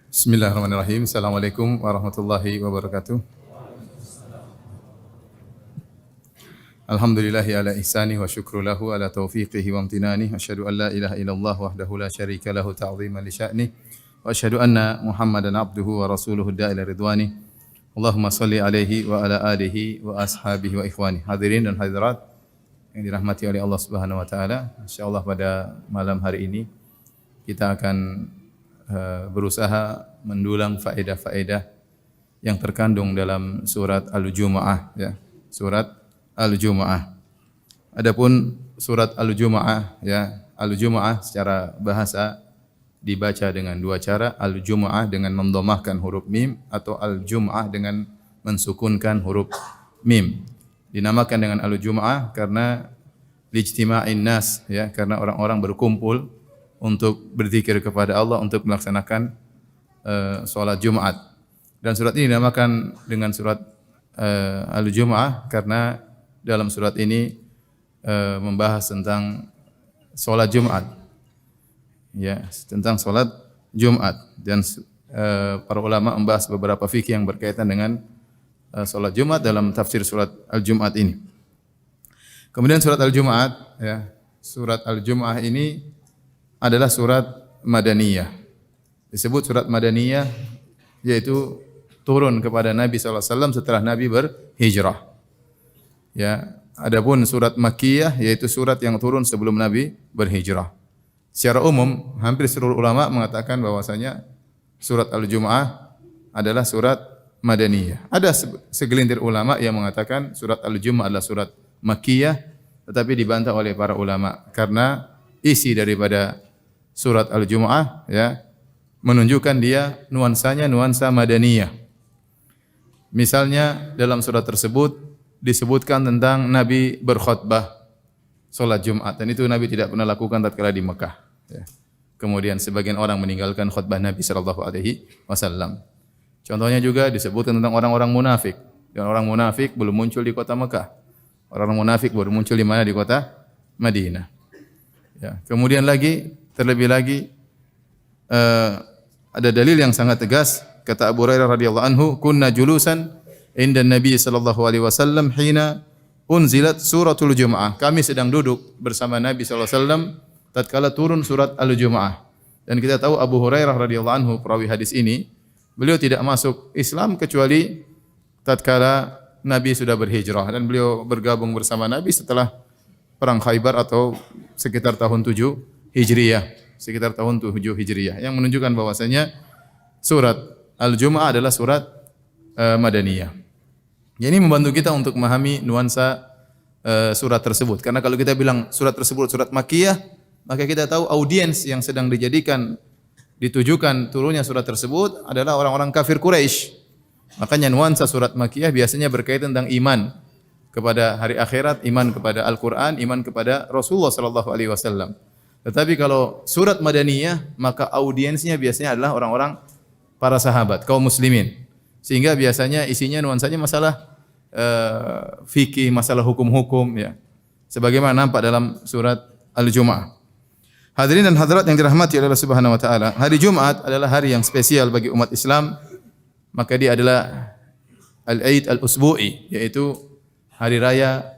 Bismillahirrahmanirrahim. Assalamualaikum warahmatullahi wabarakatuh. Alhamdulillahi ala ihsani wa syukru lahu ala taufiqihi wa amtinani. Asyhadu an la ilaha illallah wahdahu la syarika lahu ta'ziman li sya'ni. Wa asyhadu anna Muhammadan abduhu wa rasuluhu da'ila ridwani. Allahumma salli alaihi wa ala alihi wa ashabihi wa ikhwani. Hadirin dan hadirat yang dirahmati oleh Allah Subhanahu wa taala. Insyaallah pada malam hari ini kita akan berusaha mendulang faedah-faedah yang terkandung dalam surat Al-Jumu'ah, ya. Surat Al-Jumu'ah. Adapun surat Al-Jumu'ah, ya, Al-Jumu'ah secara bahasa dibaca dengan dua cara, Al-Jumu'ah dengan mendhamahkan huruf mim atau Al-Jumu'ah dengan mensukunkan huruf mim. Dinamakan dengan Al-Jumu'ah karena lijtima'in nas, ya, karena orang-orang berkumpul untuk berzikir kepada Allah, untuk melaksanakan sholat Jumat. Dan surat ini dinamakan dengan surat Al-Jumu'ah karena dalam surat ini membahas tentang sholat Jumat, ya, tentang sholat Jumat. Dan para ulama membahas beberapa fikih yang berkaitan dengan sholat Jumat dalam tafsir surat Al-Jumu'ah ini. Kemudian surat Al-Jumu'ah, ya, surat Al-Jumu'ah ini adalah surat Madaniyah. Disebut surat Madaniyah yaitu turun kepada Nabi SAW setelah Nabi berhijrah. Ya, adapun surat Makkiyah yaitu surat yang turun sebelum Nabi berhijrah. Secara umum hampir seluruh ulama mengatakan bahwasanya surat Al-Jumu'ah adalah surat Madaniyah. Ada segelintir ulama yang mengatakan surat Al-Jumu'ah adalah surat Makkiyah, tetapi dibantah oleh para ulama karena isi daripada surat Al-Jumu'ah, ya, menunjukkan dia nuansanya nuansa Madaniyah. Misalnya dalam surat tersebut disebutkan tentang Nabi berkhutbah salat Jumat, dan itu Nabi tidak pernah lakukan tatkala di Mekah, ya. Kemudian sebagian orang meninggalkan khutbah Nabi sallallahu alaihi wasallam. Contohnya juga disebutkan tentang orang-orang munafik, dan orang munafik belum muncul di kota Mekah. Orang munafik baru muncul di mana? Di kota Madinah. Ya, kemudian lagi, terlebih lagi ada dalil yang sangat tegas, kata Abu Hurairah radhiyallahu anhu, kunna julusan inda Nabi sallallahu alaihi wasallam hina unzilat suratul Jumu'ah. Kami sedang duduk bersama Nabi sallallahu alaihi wasallam tatkala turun surat Al-Jumu'ah. Dan kita tahu Abu Hurairah radhiyallahu anhu, perawi hadis ini, beliau tidak masuk Islam kecuali tatkala Nabi sudah berhijrah, dan beliau bergabung bersama Nabi setelah perang Khaybar atau sekitar tahun 7 Hijriyah, sekitar tahun 7 Hijriyah, yang menunjukkan bahwasanya surat Al-Jumu'ah adalah surat Madaniyah. Ini membantu kita untuk memahami nuansa surat tersebut. Karena kalau kita bilang surat tersebut surat Makkiyah, maka kita tahu audiens yang sedang ditujukan turunnya surat tersebut adalah orang-orang kafir Quraisy. Makanya nuansa surat Makkiyah biasanya berkaitan tentang iman kepada hari akhirat, iman kepada Al-Quran, iman kepada Rasulullah sallallahu alaihi wasallam. Tetapi kalau surat Madaniyah, maka audiensnya biasanya adalah orang-orang para sahabat, kaum muslimin. Sehingga biasanya isinya nuansanya masalah fikih, masalah hukum-hukum, ya. Sebagaimana nampak dalam surat Al-Jumu'ah. Hadirin dan hadirat yang dirahmati oleh Allah Subhanahu wa taala, hari Jumat adalah hari yang spesial bagi umat Islam. Maka dia adalah Al-Aid Al-Usbu'i, yaitu hari raya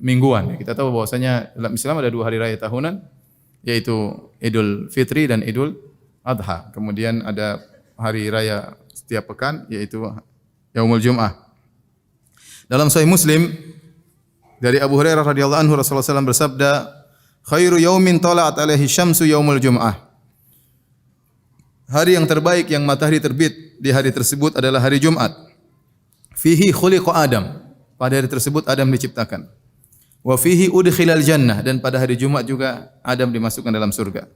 mingguan. Kita tahu bahwasanya dalam Islam ada 2 hari raya tahunan, yaitu Idul Fitri dan Idul Adha. Kemudian ada hari raya setiap pekan, yaitu Yaumul Jum'ah. Dalam Sahih Muslim dari Abu Hurairah radhiyallahu anhu, Rasulullah SAW bersabda, khairu yaumin tala'at alaihi syamsu yaumul Jum'ah. Hari yang terbaik yang matahari terbit di hari tersebut adalah hari Jumat. Fihi khuliqa Adam. Pada hari tersebut Adam diciptakan. Wa fihi udkhilal jannah, dan pada hari Jumat juga Adam dimasukkan dalam surga.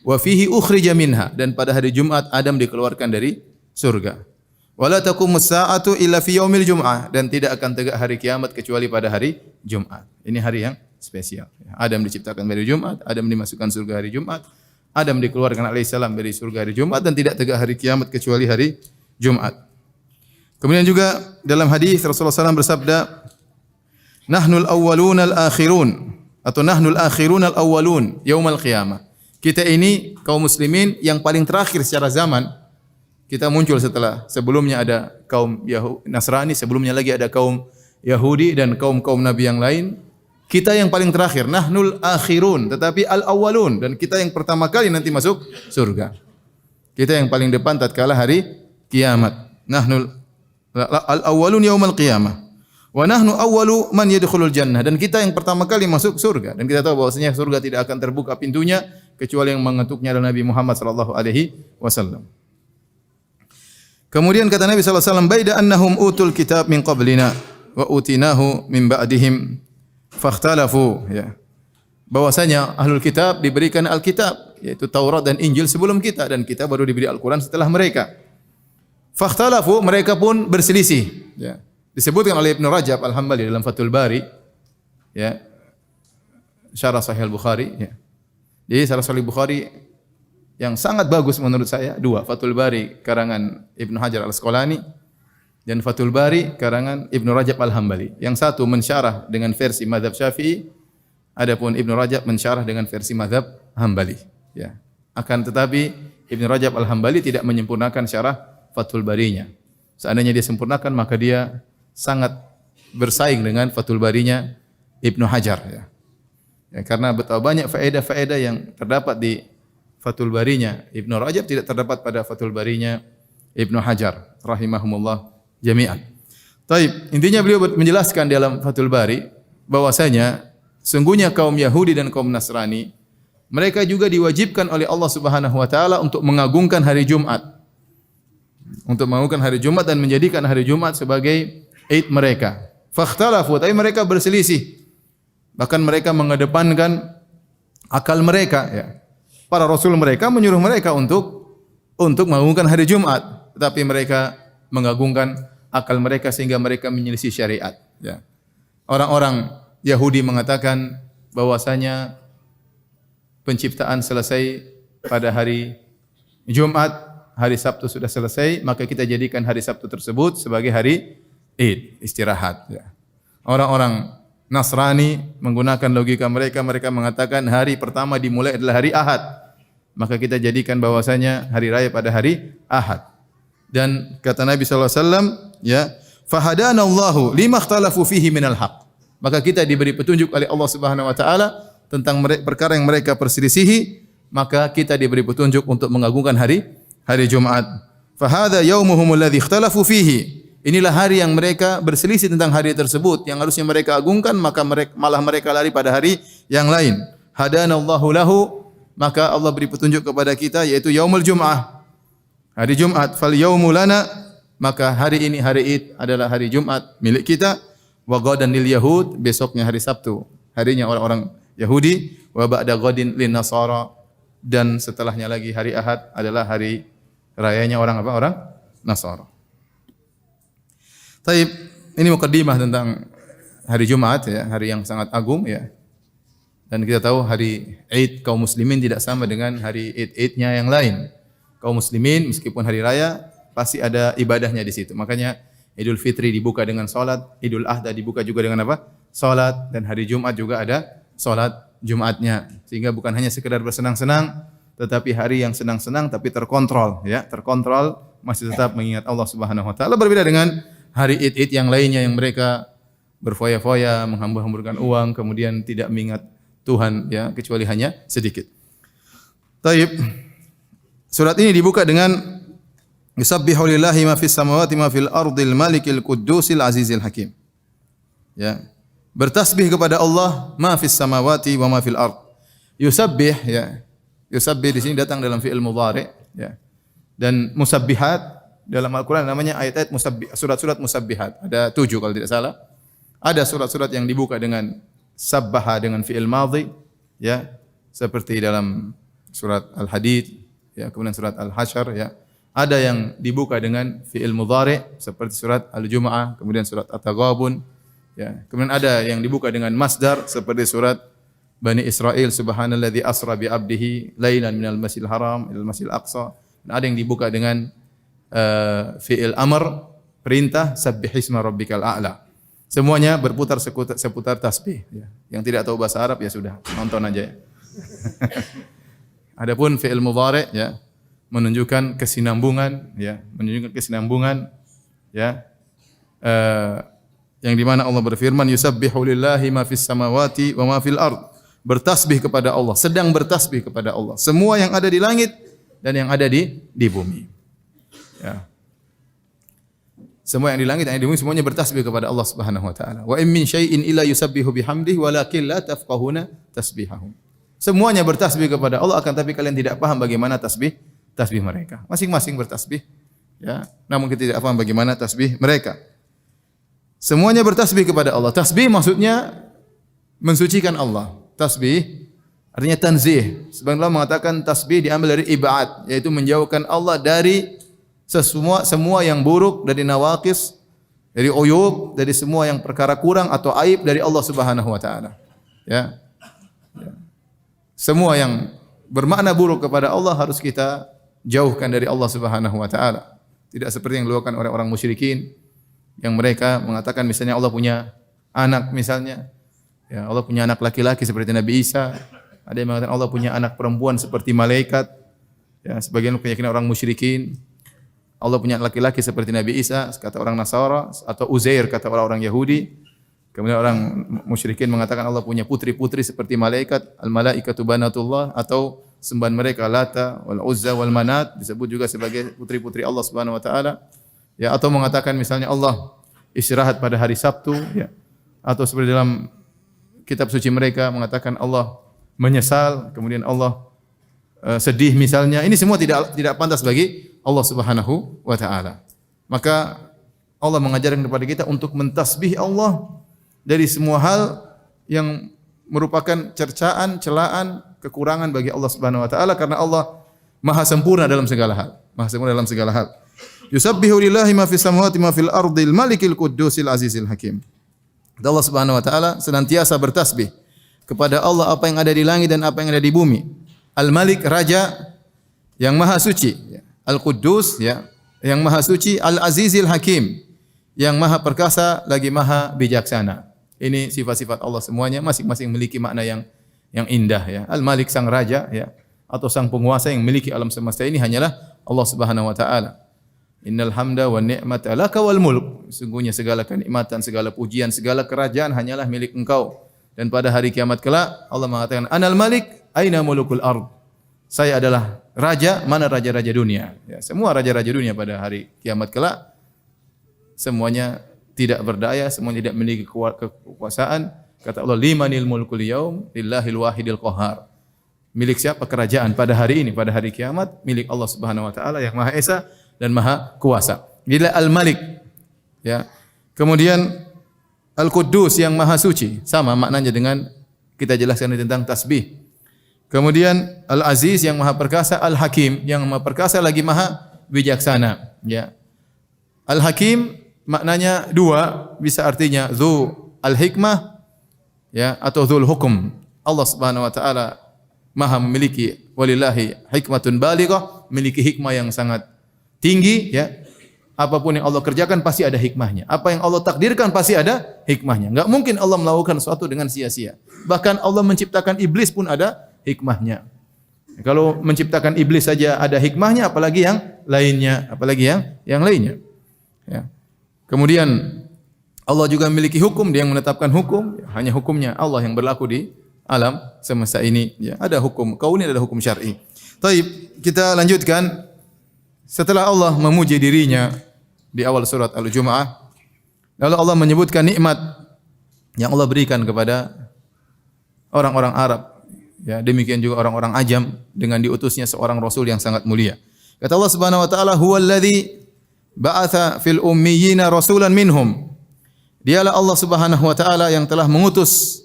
Wa fihi ukhrija minha, dan pada hari Jumat Adam dikeluarkan dari surga. Wa la taqumus sa'atu illa fi yaumil jum'ah, dan tidak akan tegak hari kiamat kecuali pada hari Jumat. Ini hari yang spesial. Adam diciptakan dari Jumat, Adam dimasukkan surga hari Jumat, Adam dikeluarkan alaihissalam dari surga hari Jumat, dan tidak tegak hari kiamat kecuali hari Jumat. Kemudian juga dalam hadis Rasulullah SAW bersabda, nahnul awwalun al-akhirun, atau nahnul akhirun al-awwalun yaumal qiyamah. Kita ini kaum muslimin yang paling terakhir secara zaman, Kita muncul sebelumnya ada kaum Nasrani, sebelumnya lagi ada kaum Yahudi dan kaum-kaum nabi yang lain. Kita yang paling terakhir, nahnul akhirun, tetapi al-awwalun, dan kita yang pertama kali nanti masuk surga. Kita yang paling depan tatkala hari kiamat. Nahnul al-awwalun yaumal qiyamah. Wa nahnu awwalu man yadkhulul jannah, dan kita yang pertama kali masuk surga. Dan kita tahu bahwasanya surga tidak akan terbuka pintunya kecuali yang mengetuknya adalah Nabi Muhammad sallallahu alaihi wasallam. Kemudian kata Nabi sallallahu alaihi wasallam, "Baida annahum utul kitab min qablina wa utinahu min ba'dihim fakhtalafu." Ya. Bahwasanya ahlul kitab diberikan Alkitab, yaitu Taurat dan Injil sebelum kita, dan kita baru diberi Al-Qur'an setelah mereka. Fakhtalafu, mereka pun berselisih. Ya. Disebutkan oleh Ibnu Rajab Al-Hambali dalam Fathul Bari, ya, Syarah Sahih Al-Bukhari. Ya. Jadi Syarah Sahih Al-Bukhari yang sangat bagus menurut saya dua, Fathul Bari karangan Ibnu Hajar Al-Asqalani dan Fathul Bari karangan Ibnu Rajab Al-Hambali. Yang satu mensyarah dengan versi mazhab Syafi'i, adapun Ibnu Rajab mensyarah dengan versi mazhab Hambali. Ya. Akan tetapi Ibnu Rajab Al-Hambali tidak menyempurnakan syarah Fathul Barinya. Seandainya dia sempurnakan maka dia sangat bersaing dengan Fathul Barinya Ibnu Hajar. Ya. Ya, karena betapa banyak faedah-faedah yang terdapat di Fathul Barinya Ibnu Rajab tidak terdapat pada Fathul Barinya Ibnu Hajar rahimahumullah jami'an. Taib, intinya beliau menjelaskan dalam Fathul Bari bahwasanya sungguhnya kaum Yahudi dan kaum Nasrani mereka juga diwajibkan oleh Allah Subhanahu wa taala untuk mengagungkan hari Jumat. Untuk mengagungkan hari Jumat dan menjadikan hari Jumat sebagai Id mereka. Fakhtalafu, tapi mereka berselisih. Bahkan mereka mengedepankan akal mereka, ya. Para rasul mereka menyuruh mereka untuk mengagungkan hari Jumat, tetapi mereka mengagungkan akal mereka sehingga mereka menyelisih syariat. Ya. Orang-orang Yahudi mengatakan bahwasanya penciptaan selesai pada hari Jumat, hari Sabtu sudah selesai, maka kita jadikan hari Sabtu tersebut sebagai hari Id, istirahat. Ya. Orang-orang Nasrani menggunakan logika mereka, mereka mengatakan hari pertama dimulai adalah hari Ahad. Maka kita jadikan bahwasanya hari raya pada hari Ahad. Dan kata Nabi sallallahu alaihi wasallam, ya, fahadanallahu lima ikhtalafu fihi minal haq. Maka kita diberi petunjuk oleh Allah Subhanahu wa taala tentang perkara yang mereka perselisihi, maka kita diberi petunjuk untuk mengagungkan hari Jumat. Fahadha yaumuhum alladhi ikhtalafu fihi. Inilah hari yang mereka berselisih tentang hari tersebut, yang harusnya mereka agungkan, maka malah mereka lari pada hari yang lain. Hadanallahu lahu, maka Allah beri petunjuk kepada kita, yaitu yaumul Jum'ah, hari Jumat. Fal yaumu lana, maka hari ini, hari Id adalah hari Jumat milik kita. Wa ghadan lil yahud, besoknya hari Sabtu, harinya orang-orang Yahudi. Wa ba'da ghadin lin nasara, dan setelahnya lagi hari Ahad adalah hari rayanya orang apa? Orang Nasara. Taib, ini mukaddimah tentang hari Jumat, ya, hari yang sangat agung, ya. Dan kita tahu hari Id kaum muslimin tidak sama dengan hari Id-Idnya yang lain. Kaum muslimin meskipun hari raya pasti ada ibadahnya di situ. Makanya Idul Fitri dibuka dengan salat, Idul Adha dibuka juga dengan apa? Salat, dan hari Jumat juga ada salat Jumatnya. Sehingga bukan hanya sekedar bersenang-senang, tetapi hari yang senang-senang tapi terkontrol, ya, terkontrol, masih tetap mengingat Allah Subhanahu wa taala. Berbeda dengan hari Id-Id yang lainnya yang mereka berfoya-foya, menghambur-hamburkan uang, kemudian tidak mengingat Tuhan, ya, kecuali hanya sedikit. Taib. Surat ini dibuka dengan yusabbihu lillahi ma fis samawati ma fil ardil malikil quddusil azizil hakim. Ya. Bertasbih kepada Allah ma fis samawati wa ma fil ard. Yusabbih, ya. Yusabbih di sini datang dalam fi'il mudhari', ya. Dan musabbihat dalam Al-Quran namanya ayat-ayat surat-surat musabbihat. Ada 7 kalau tidak salah. Ada surat-surat yang dibuka dengan sabbaha dengan fi'il madhi, ya, seperti dalam surat Al-Hadid, ya, kemudian surat Al-Hasyr, ya. Ada yang dibuka dengan fi'il mudhari seperti surat Al-Jumu'ah, kemudian surat At-Taghabun, ya. Kemudian ada yang dibuka dengan masdar seperti surat Bani Israil, subhanalladzi asra bi 'abdihi lailan minal masjidil haram ilal masjidil aqsa. Dan ada yang dibuka dengan fi'il amr, perintah, sabbihisma rabbikal a'la. Semuanya berputar seputar tasbih, ya. Yang tidak tahu bahasa Arab ya sudah, nonton aja, ya. Adapun fi'il mudhari', ya, menunjukkan kesinambungan, ya, menunjukkan kesinambungan, ya. Yang di mana Allah berfirman, yusabbihu lillahi ma fis samawati wa ma fil ard. Bertasbih kepada Allah, sedang bertasbih kepada Allah. Semua yang ada di langit dan yang ada di bumi. Ya. Semua yang di langit dan yang di bumi semuanya bertasbih kepada Allah Subhanahu wa taala. Wa in min syai'in illa yusabbihu bihamdihi walakin la tafqahuna tasbihahum. Semuanya bertasbih kepada Allah, akan tapi kalian tidak paham bagaimana tasbih mereka. Masing-masing bertasbih, ya. Namun kita tidak paham bagaimana tasbih mereka. Semuanya bertasbih kepada Allah. Tasbih maksudnya mensucikan Allah. Tasbih artinya tanzih. Sebagian ulama mengatakan tasbih diambil dari ibad, yaitu menjauhkan Allah dari semua yang buruk, dari nawaqis, dari uyub, dari semua yang perkara kurang atau aib dari Allah Subhanahu wa taala. Ya. Semua yang bermakna buruk kepada Allah harus kita jauhkan dari Allah Subhanahu wa taala. Tidak seperti yang dilakukan oleh orang musyrikin yang mereka mengatakan misalnya Allah punya anak misalnya. Ya, Allah punya anak laki-laki seperti Nabi Isa. Ada yang mengatakan Allah punya anak perempuan seperti malaikat. Ya, sebagian keyakinan orang musyrikin. Allah punya laki-laki seperti Nabi Isa, kata orang Nasara, atau Uzair kata orang Yahudi. Kemudian orang musyrikin mengatakan Allah punya putri-putri seperti malaikat, al-malaikatu banatullah, atau sembahan mereka Lata wal Uzza wal Manat disebut juga sebagai putri-putri Allah Subhanahu wa taala. Ya, atau mengatakan misalnya Allah istirahat pada hari Sabtu, ya. Atau seperti dalam kitab suci mereka mengatakan Allah menyesal, kemudian Allah sedih misalnya. Ini semua tidak pantas bagi Allah Subhanahu wa taala. Maka Allah mengajarkan kepada kita untuk mentasbih Allah dari semua hal yang merupakan cercaan, celaan, kekurangan bagi Allah Subhanahu wa taala, karena Allah Maha sempurna dalam segala hal. Maha sempurna dalam segala hal. Yusabbihu lillahi ma fis samawati ma fil ardil malikil quddusil azizil hakim. Allah Subhanahu wa taala senantiasa bertasbih kepada Allah apa yang ada di langit dan apa yang ada di bumi. Al-Malik, raja yang maha suci, Al-Quddus, ya, yang maha suci, Al-Azizil Hakim, yang maha perkasa lagi maha bijaksana. Ini sifat-sifat Allah semuanya, masing-masing memiliki makna yang indah, ya. Al-Malik sang raja, ya, atau sang penguasa yang memiliki alam semesta ini hanyalah Allah Subhanahu wa taala. Innal hamda wan ni'mata laka wal mulk. Sungguhnya segala kenikmatan, segala pujian, segala kerajaan hanyalah milik Engkau. Dan pada hari kiamat kelak Allah mengatakan, Anal Malik, aina mulukul ard. Saya adalah raja, mana raja-raja dunia? Ya, semua raja-raja dunia pada hari kiamat kelak semuanya tidak berdaya, semuanya tidak memiliki kekuasaan. Kata Allah, limanil mulkul yaum lillahil wahidil qahar. Milik siapa kerajaan pada hari ini, pada hari kiamat? Milik Allah Subhanahu wa taala yang Maha Esa dan Maha Kuasa. Inilah Al-Malik, ya. Kemudian Al-Quddus yang Maha Suci, sama maknanya dengan kita jelaskan tentang tasbih. Kemudian Al-Aziz yang Maha Perkasa, Al-Hakim yang Maha Perkasa lagi Maha Bijaksana, ya. Al-Hakim maknanya dua, bisa artinya Dzu al-Hikmah, ya, atau Dzul Hukum. Allah Subhanahu wa taala Maha memiliki, walillahi hikmatun balighah, memiliki hikmah yang sangat tinggi, ya. Apapun yang Allah kerjakan pasti ada hikmahnya. Apa yang Allah takdirkan pasti ada hikmahnya. Enggak mungkin Allah melakukan sesuatu dengan sia-sia. Bahkan Allah menciptakan iblis pun ada hikmahnya. Kalau menciptakan iblis saja ada hikmahnya, apalagi yang lainnya, yang lainnya. Ya. Kemudian Allah juga memiliki hukum, Dia yang menetapkan hukum. Hanya hukumnya Allah yang berlaku di alam semesta ini. Ya, ada hukum kauni, ada hukum syar'i. Baik, kita lanjutkan. Setelah Allah memuji dirinya di awal surat Al-Jumu'ah, lalu Allah menyebutkan nikmat yang Allah berikan kepada orang-orang Arab. Ya, demikian juga orang-orang Ajam dengan diutusnya seorang rasul yang sangat mulia. Kata Allah Subhanahu wa taala, "Huwallazi ba'atsa fil ummiyina rasulan minhum." Dialah Allah Subhanahu wa taala yang telah mengutus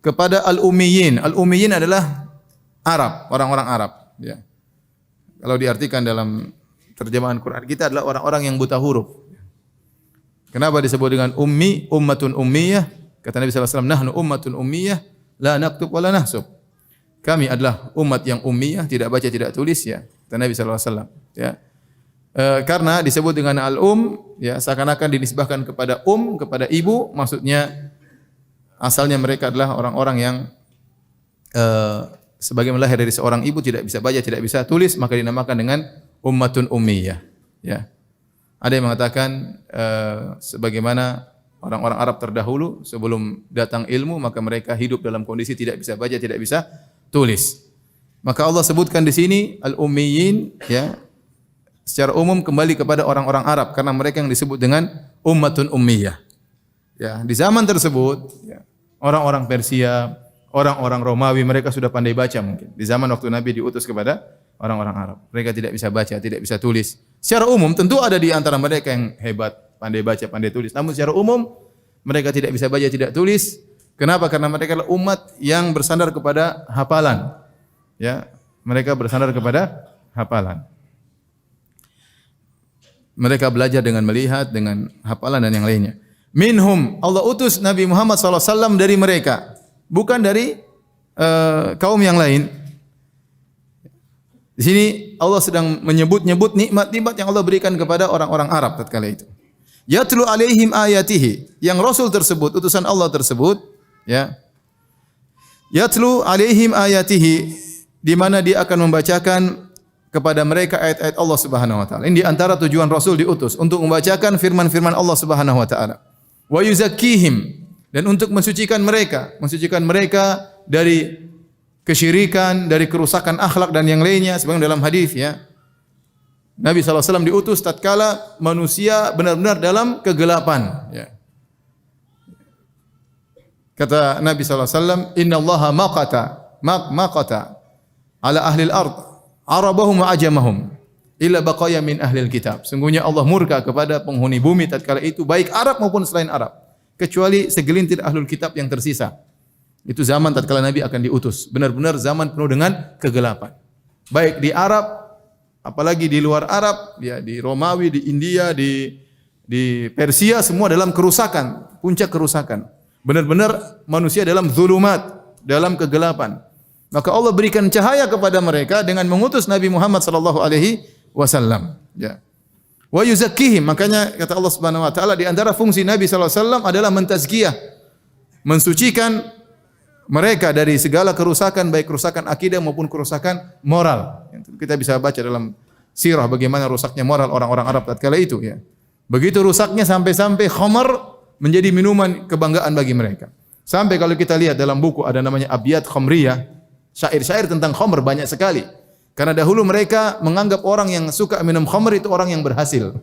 kepada al-ummiyin. Al-ummiyin adalah Arab, orang-orang Arab, ya. Kalau diartikan dalam terjemahan Quran kita adalah orang-orang yang buta huruf. Kenapa disebut dengan ummi, ummatun ummiyah? Kata Nabi sallallahu alaihi wasallam, "Nahnu ummatun ummiyah, la naktub wa la nahsub." Kami adalah umat yang ummiyah, tidak baca, tidak tulis, ya. Kata Nabi sallallahu alaihi wasallam, ya. Karena disebut dengan al-um, ya, seakan-akan dinisbahkan kepada kepada ibu, maksudnya asalnya mereka adalah orang-orang yang sebagaimana lahir dari seorang ibu, tidak bisa baca, tidak bisa tulis, maka dinamakan dengan ummatun ummiyah. Ya. Ada yang mengatakan sebagaimana orang-orang Arab terdahulu sebelum datang ilmu maka mereka hidup dalam kondisi tidak bisa baca, tidak bisa tulis. Maka Allah sebutkan di sini al-ummiyin ya secara umum kembali kepada orang-orang Arab karena mereka yang disebut dengan ummatun ummiyah. Ya, di zaman tersebut ya, orang-orang Persia, orang-orang Romawi mereka sudah pandai baca mungkin. Di zaman waktu Nabi diutus kepada orang-orang Arab. Mereka tidak bisa baca, tidak bisa tulis. Secara umum tentu ada di antara mereka yang hebat, pandai baca, pandai tulis. Namun secara umum mereka tidak bisa baca, tidak tulis. Kenapa? Karena mereka adalah umat yang bersandar kepada hafalan. Ya, mereka bersandar kepada hafalan. Mereka belajar dengan melihat, dengan hafalan dan yang lainnya. Minhum, Allah utus Nabi Muhammad SAW dari mereka, bukan dari kaum yang lain. Di sini Allah sedang menyebut-nyebut nikmat-nikmat yang Allah berikan kepada orang-orang Arab tatkala itu. Yatlu alaihim ayatihi, yang Rasul tersebut, utusan Allah tersebut, ya. Yatlu alaihim ayatihi, di mana dia akan membacakan kepada mereka ayat-ayat Allah Subhanahu wa taala. Ini di antara tujuan Rasul diutus untuk membacakan firman-firman Allah Subhanahu wa taala. Wa yuzakkihim, dan untuk mensucikan mereka dari kesyirikan, dari kerusakan akhlak dan yang lainnya sebagaimana dalam hadis ya. Nabi SAW diutus tatkala manusia benar-benar dalam kegelapan ya. Kata Nabi SAW, innallaha maqata ala ahli al-ard arabahum wa ajamahum illa baqaya min ahli al-kitab. Sungguhnya Allah murka kepada penghuni bumi tatkala itu baik Arab maupun selain Arab, kecuali segelintir ahlul kitab yang tersisa. Itu zaman tatkala Nabi akan diutus. Benar-benar zaman penuh dengan kegelapan. Baik di Arab, apalagi di luar Arab, ya di Romawi, di India, di Persia, semua dalam kerusakan, puncak kerusakan. Benar-benar manusia dalam zulumat, dalam kegelapan. Maka Allah berikan cahaya kepada mereka dengan mengutus Nabi Muhammad sallallahu alaihi wasallam. Ya. Wa yuzakkihim, makanya kata Allah Subhanahu wa taala di antara fungsi Nabi sallallahu alaihi wasallam adalah mentazkiyah, mensucikan mereka dari segala kerusakan, baik kerusakan akidah maupun kerusakan moral. Kita bisa baca dalam sirah bagaimana rusaknya moral orang-orang Arab tatkala itu ya. Begitu rusaknya sampai-sampai khamar menjadi minuman kebanggaan bagi mereka. Sampai kalau kita lihat dalam buku ada namanya Abiyat Khamriyah, syair-syair tentang khamr banyak sekali. Karena dahulu mereka menganggap orang yang suka minum khamr itu orang yang berhasil.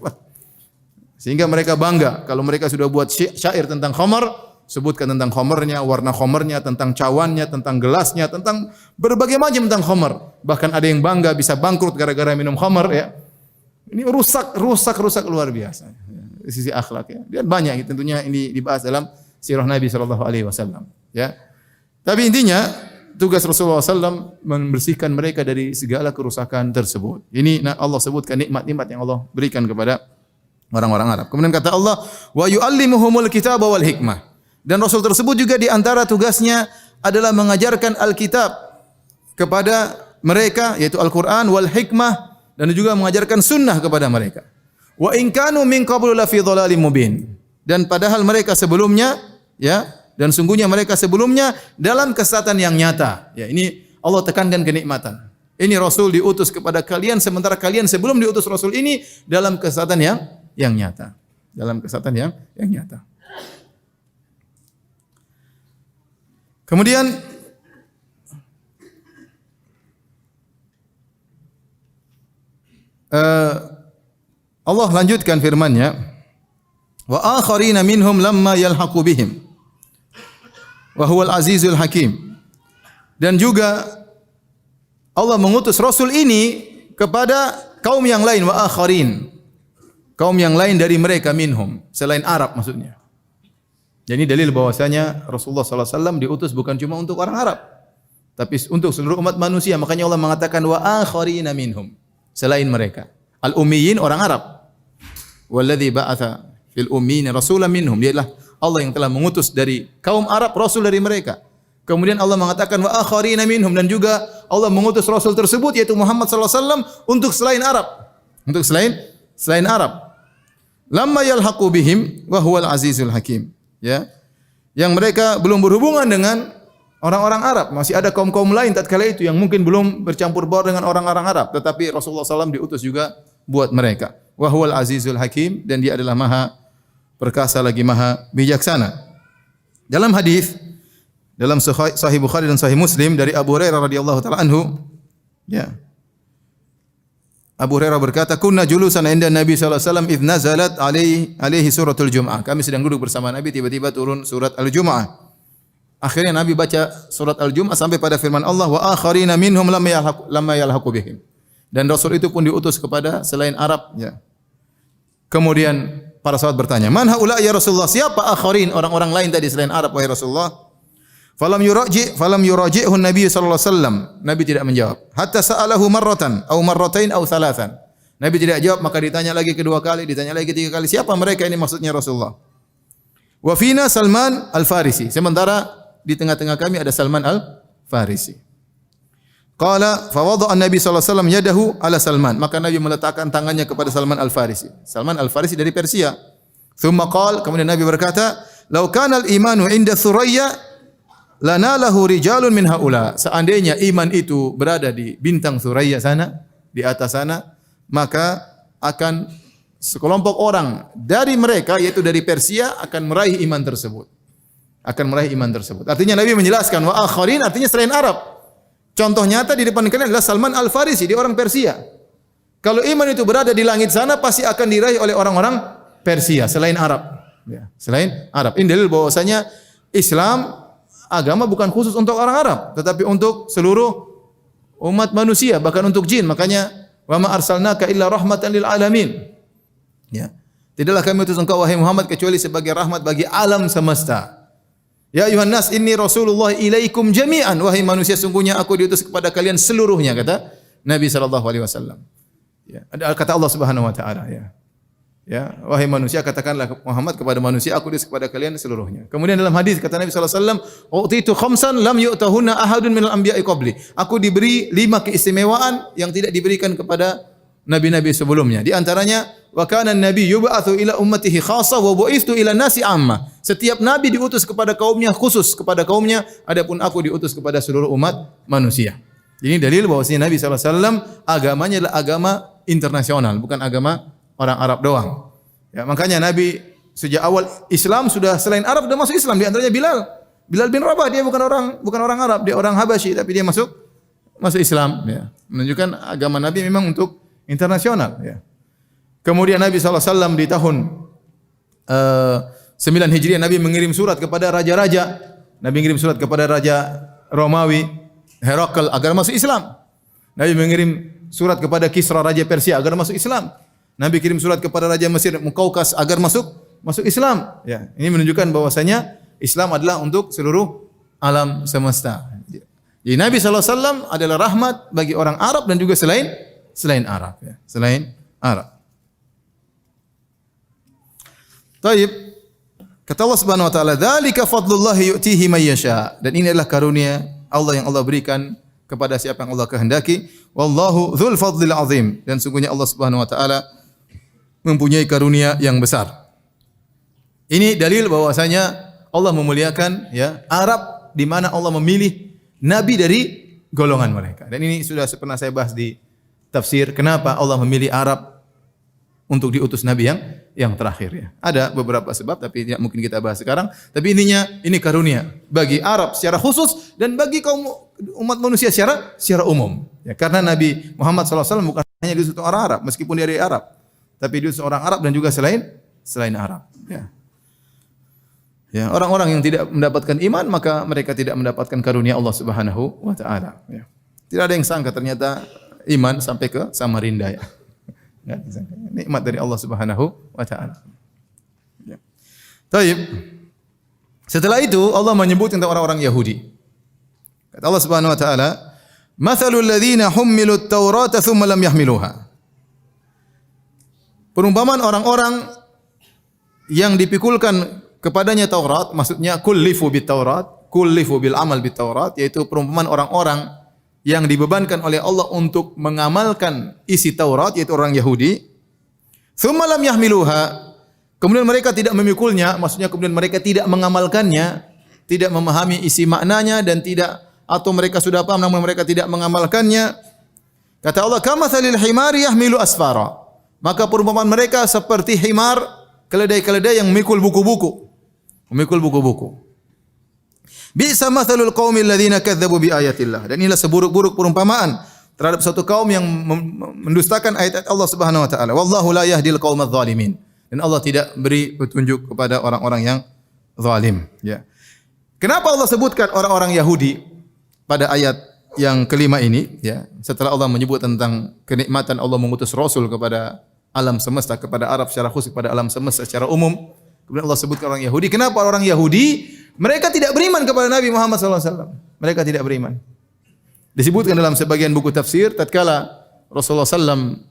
Sehingga mereka bangga kalau mereka sudah buat syair tentang khamr, sebutkan tentang khamrnya, warna khamrnya, tentang cawannya, tentang gelasnya, tentang berbagai macam tentang khamr. Bahkan ada yang bangga bisa bangkrut gara-gara minum khamr ya. Ini rusak luar biasa. Dari sisi akhlak ya. Dan banyak tentunya ini dibahas dalam sirah Nabi sallallahu alaihi wasallam ya. Tapi intinya tugas Rasulullah SAW membersihkan mereka dari segala kerusakan tersebut. Ini Allah sebutkan nikmat-nikmat yang Allah berikan kepada orang-orang Arab. Kemudian kata Allah, wa yu'allimuhumul kitaba wal hikmah. Dan Rasul tersebut juga di antara tugasnya adalah mengajarkan Alkitab kepada mereka, yaitu Al-Quran wal hikmah, dan juga mengajarkan sunnah kepada mereka. Wa in kanu min qablu la fi dhalalim mubin. Dan padahal mereka sebelumnya ya, dan sungguhnya mereka sebelumnya dalam kesesatan yang nyata. Ya, ini Allah tekankan kenikmatan. Ini Rasul diutus kepada kalian sementara kalian sebelum diutus Rasul ini dalam kesesatan yang nyata. Dalam kesesatan yang nyata. Kemudian Allah lanjutkan firman-Nya, wa akharina minhum lamma yalhaqu bihim wa huwal azizul hakim. Dan juga Allah mengutus Rasul ini kepada kaum yang lain, wa akharin, kaum yang lain dari mereka minhum, selain Arab maksudnya. Jadi dalil bahwasanya Rasulullah sallallahu alaihi wasallam diutus bukan cuma untuk orang Arab, tapi untuk seluruh umat manusia. Makanya Allah mengatakan wa akharina minhum, selain mereka. Al-ummiyin orang Arab. Walladzi ba'atsa fil ummiyin rasulan minhum. Dialah Allah yang telah mengutus dari kaum Arab rasul dari mereka. Kemudian Allah mengatakan wa akharina minhum, dan juga Allah mengutus rasul tersebut yaitu Muhammad sallallahu alaihi wasallam untuk selain Arab. Untuk selain Arab. Lamma yalhaqu bihim wa huwal azizul hakim. Ya. Yang mereka belum berhubungan dengan orang-orang Arab, masih ada kaum-kaum lain tatkala itu yang mungkin belum bercampur baur dengan orang-orang Arab, tetapi Rasulullah SAW diutus juga buat mereka. Wa huwal azizul hakim, dan dia adalah maha perkasa lagi maha bijaksana. Dalam hadis dalam Sahih Bukhari dan Sahih Muslim dari Abu Hurairah radhiyallahu taala anhu, ya. Abu Hurairah berkata, "Kunna julusan 'inda Nabi sallallahu alaihi wasallam idz nazalat alaihi suratul Jum'ah." Kami sedang duduk bersama Nabi, tiba-tiba turun surat Al-Jum'ah. Akhirnya Nabi baca surat Al-Jum'ah sampai pada firman Allah, "Wa akharina minhum lamma yalhaqu bihim." Dan Rasul itu pun diutus kepada selain Arab, ya. Kemudian para sahabat bertanya, "Man haula ya Rasulullah?" Siapa akharin, orang-orang lain tadi selain Arab wahai Rasulullah? Falam yuraji'hu Nabi sallallahu alaihi wasallam. Nabi tidak menjawab. Hatta sa'alahu marratan aw marratain aw thalathan. Nabi tidak jawab, maka ditanya lagi kedua kali, ditanya lagi ketiga kali, siapa mereka ini maksudnya Rasulullah? Wa fina Salman Al-Farisi. Sementara di tengah-tengah kami ada Salman Al-Farisi. Qala fa wada'a an-nabi sallallahu alaihi wasallam yadahu ala Salman. Maka Nabi meletakkan tangannya kepada Salman Al-Farisi. Salman Al-Farisi dari Persia. Thumma qala, kemudian Nabi berkata, "Lau kana al-imanu 'inda Thuraya lanalahu rijalun min haula." Seandainya iman itu berada di bintang Thuraya sana, di atas sana, maka akan sekelompok orang dari mereka, yaitu dari Persia, akan meraih iman tersebut. Akan meraih iman tersebut. Artinya Nabi menjelaskan, wa akharin artinya selain Arab. Contoh nyata di depan kalian adalah Salman Al-Farisi, dia orang Persia. Kalau iman itu berada di langit sana, pasti akan diraih oleh orang-orang Persia, selain Arab. Ya, selain Arab. Ini dalil bahwasanya Islam agama bukan khusus untuk orang Arab, tetapi untuk seluruh umat manusia, bahkan untuk jin. Makanya, wa ma arsalnaka illa rahmatan lil alamin. Ya. Tidaklah kami utus engkau wahai Muhammad kecuali sebagai rahmat bagi alam semesta. Ya ayuhan nas inni Rasulullah ilaikum jami'an, wahai manusia sungguhnya aku diutus kepada kalian seluruhnya, kata Nabi sallallahu alaihi wasallam. Ya, ada kata Allah Subhanahu wa taala, ya. Ya, wahai manusia katakanlah Muhammad kepada manusia aku diutus kepada kalian seluruhnya. Kemudian dalam hadis kata Nabi sallallahu alaihi wasallam, "Utitu khamsan lam yu'tahunna ahadun minal anbiya'i qabli." Aku diberi 5 keistimewaan yang tidak diberikan kepada nabi-nabi sebelumnya. Di antaranya, wa kana an-nabi yub'atsu ila ummatihi khassah wa bu'istu ila nasi ammah. Setiap nabi diutus kepada kaumnya khusus kepada kaumnya, adapun aku diutus kepada seluruh umat manusia. Ini dalil bahwasanya Nabi sallallahu alaihi wasallam agamanya adalah agama internasional, bukan agama orang Arab doang. Ya, makanya Nabi sejak awal Islam sudah selain Arab sudah masuk Islam, di antaranya Bilal bin Rabah, dia bukan orang Arab, dia orang Habasyi tapi dia masuk Islam, ya. Menunjukkan agama Nabi memang untuk internasional, ya. Kemudian Nabi SAW di tahun 9 Hijriah Nabi mengirim surat kepada raja-raja. Nabi mengirim surat kepada Raja Romawi Herakl agar masuk Islam. Nabi mengirim surat kepada Kisra Raja Persia agar masuk Islam. Nabi kirim surat kepada Raja Mesir Mukaukas agar masuk Islam. Ya, ini menunjukkan bahwasanya Islam adalah untuk seluruh alam semesta. Jadi Nabi SAW adalah rahmat bagi orang Arab dan juga selain Arab. Ya, selain Arab. Taib. Kata Allah Subhanahu Wa Taala, "Dzalika fadlullah yu'tihi man yasha." Dan ini adalah karunia Allah yang Allah berikan kepada siapa yang Allah kehendaki. Wallahu dzul fadlil azim. Dan sungguhnya Allah Subhanahu Wa Taala mempunyai karunia yang besar. Ini dalil bahwasanya Allah memuliakan, ya, Arab, di mana Allah memilih nabi dari golongan mereka. Dan ini sudah pernah saya bahas di tafsir, kenapa Allah memilih Arab untuk diutus nabi yang terakhir, ya. Ada beberapa sebab tapi tidak mungkin kita bahas sekarang. Tapi intinya ini karunia bagi Arab secara khusus dan bagi kaum umat manusia secara umum. Ya, karena Nabi Muhammad SAW bukan hanya diutus orang Arab, meskipun dia dari Arab, tapi diutus orang Arab dan juga selain Arab. Ya. Ya, orang-orang yang tidak mendapatkan iman maka mereka tidak mendapatkan karunia Allah Subhanahu wa taala. Ya. Tidak ada yang sangka ternyata iman sampai ke Samarinda, ya. Enggak disangka. Nikmat dari Allah Subhanahu wa taala. Ya. Baik. Setelah itu Allah menyebut tentang orang-orang Yahudi. Kata Allah Subhanahu wa taala, "Matsalul ladzina hummilut Taurata tsumma lam yahmiluha." Perumpamaan orang-orang yang dipikulkan kepadanya Taurat, maksudnya kullifu bit Taurat, kullifu bil amal bit Taurat, yaitu perumpamaan orang-orang yang dibebankan oleh Allah untuk mengamalkan isi Taurat, yaitu orang Yahudi. Tsumma lam yahmiluha, kemudian mereka tidak memikulnya, maksudnya kemudian mereka tidak mengamalkannya. tidak memahami isi maknanya dan tidak, atau mereka sudah paham namun mereka tidak mengamalkannya. Kata Allah, kamathalil himari yahmilu asfara. Maka perumpamaan mereka seperti himar, keledai-keledai yang memikul buku-buku. Memikul buku-buku. Bi'sa mathalul qaumil ladzina kadzdzabu bi ayatillah. Dan inilah seburuk-buruk perumpamaan terhadap suatu kaum yang mendustakan ayat-ayat Allah Subhanahu wa taala. Wallahu la yahdil qaumadz zalimin. Dan Allah tidak beri petunjuk kepada orang-orang yang zalim, ya. Kenapa Allah sebutkan orang-orang Yahudi pada ayat yang kelima ini, ya? Setelah Allah menyebut tentang kenikmatan Allah mengutus rasul kepada alam semesta, kepada Arab secara khusus, kepada alam semesta secara umum. Kemudian Allah sebutkan orang Yahudi. Kenapa orang Yahudi? Mereka tidak beriman kepada Nabi Muhammad SAW. Mereka tidak beriman. Disebutkan dalam sebagian buku tafsir, tatkala Rasulullah SAW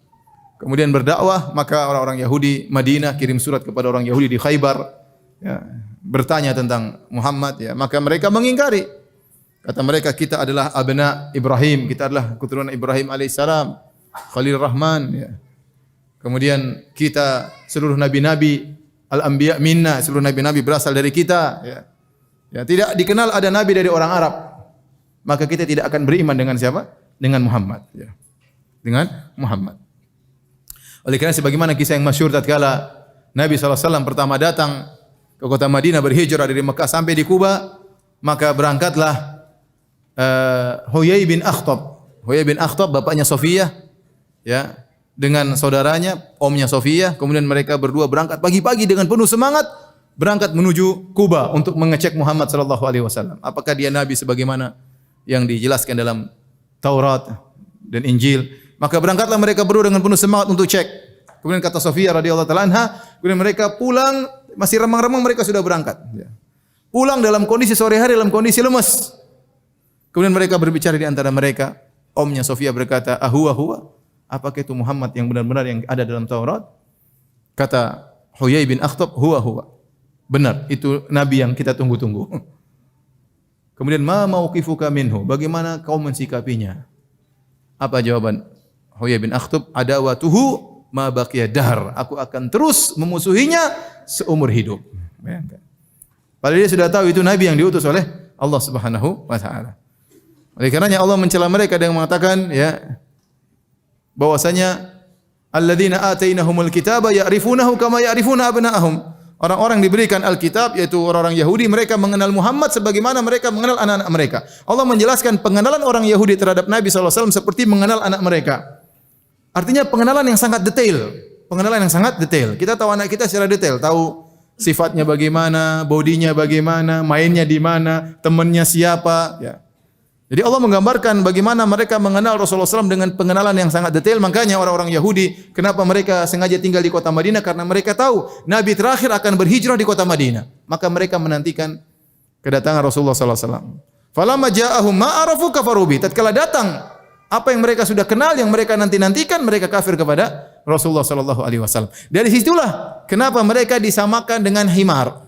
kemudian berdakwah, maka orang-orang Yahudi Madinah kirim surat kepada orang Yahudi di Khaybar, ya, bertanya tentang Muhammad, ya. Maka mereka mengingkari. Kata mereka, kita adalah abna Ibrahim, kita adalah keturunan Ibrahim alaihissalam, Khalil Rahman, ya. Kemudian kita seluruh nabi-nabi al-anbiya minna, seluruh nabi-nabi berasal dari kita, ya. Ya, tidak dikenal ada nabi dari orang Arab. Maka kita tidak akan beriman dengan siapa? Dengan Muhammad, ya. Dengan Muhammad. Oleh karena sebagaimana kisah yang masyhur tatkala Nabi SAW pertama datang ke kota Madinah, berhijrah dari Mekah sampai di Kuba, maka berangkatlah Huyai bin Akhtab. Huyai bin Akhtab bapaknya Sofiyah, ya, dengan saudaranya, omnya Sofiyah. Kemudian mereka berdua berangkat pagi-pagi dengan penuh semangat, berangkat menuju Kuba untuk mengecek Muhammad sallallahu alaihi wasallam. Apakah dia nabi sebagaimana yang dijelaskan dalam Taurat dan Injil? Maka berangkatlah mereka berdua dengan penuh semangat untuk cek. Kemudian kata Sofiyah radhiyallahu taala anha, kemudian mereka pulang masih remang-remang, mereka sudah berangkat. Pulang dalam kondisi sore hari, dalam kondisi lemas. Kemudian mereka berbicara di antara mereka. Omnya Sofiyah berkata, huwa? Apakah itu Muhammad yang benar-benar yang ada dalam Taurat? Kata Huyai bin Akhtab, huwa. Benar, itu nabi yang kita tunggu-tunggu. Kemudian ma mauqifuka minhu? Bagaimana kau mensikapinya? Apa jawaban Huyai bin Akhtab? Adawatuhu ma baqiya dahr. Aku akan terus memusuhinya seumur hidup. Padahal dia sudah tahu itu nabi yang diutus oleh Allah Subhanahu wa taala. Oleh karenanya Allah mencela mereka dengan mengatakan, ya, bahwasanya alladzina atainahumul kitaba ya'rifunahu kama ya'rifuna abna'ahum. Orang-orang diberikan Alkitab, yaitu orang-orang Yahudi, mereka mengenal Muhammad sebagaimana mereka mengenal anak-anak mereka. Allah menjelaskan pengenalan orang Yahudi terhadap Nabi SAW seperti mengenal anak mereka. Artinya pengenalan yang sangat detail. Pengenalan yang sangat detail. Kita tahu anak kita secara detail, tahu sifatnya bagaimana, bodinya bagaimana, mainnya di mana, temannya siapa, ya. Jadi Allah menggambarkan bagaimana mereka mengenal Rasulullah SAW dengan pengenalan yang sangat detail. Makanya orang-orang Yahudi, kenapa mereka sengaja tinggal di kota Madinah? Karena mereka tahu Nabi terakhir akan berhijrah di kota Madinah. Maka mereka menantikan kedatangan Rasulullah SAW. Falamma ja'ahum ma'arafu kafarubi. Tatkala datang apa yang mereka sudah kenal, yang mereka nanti-nantikan, mereka kafir kepada Rasulullah SAW. Dari situlah kenapa mereka disamakan dengan himar.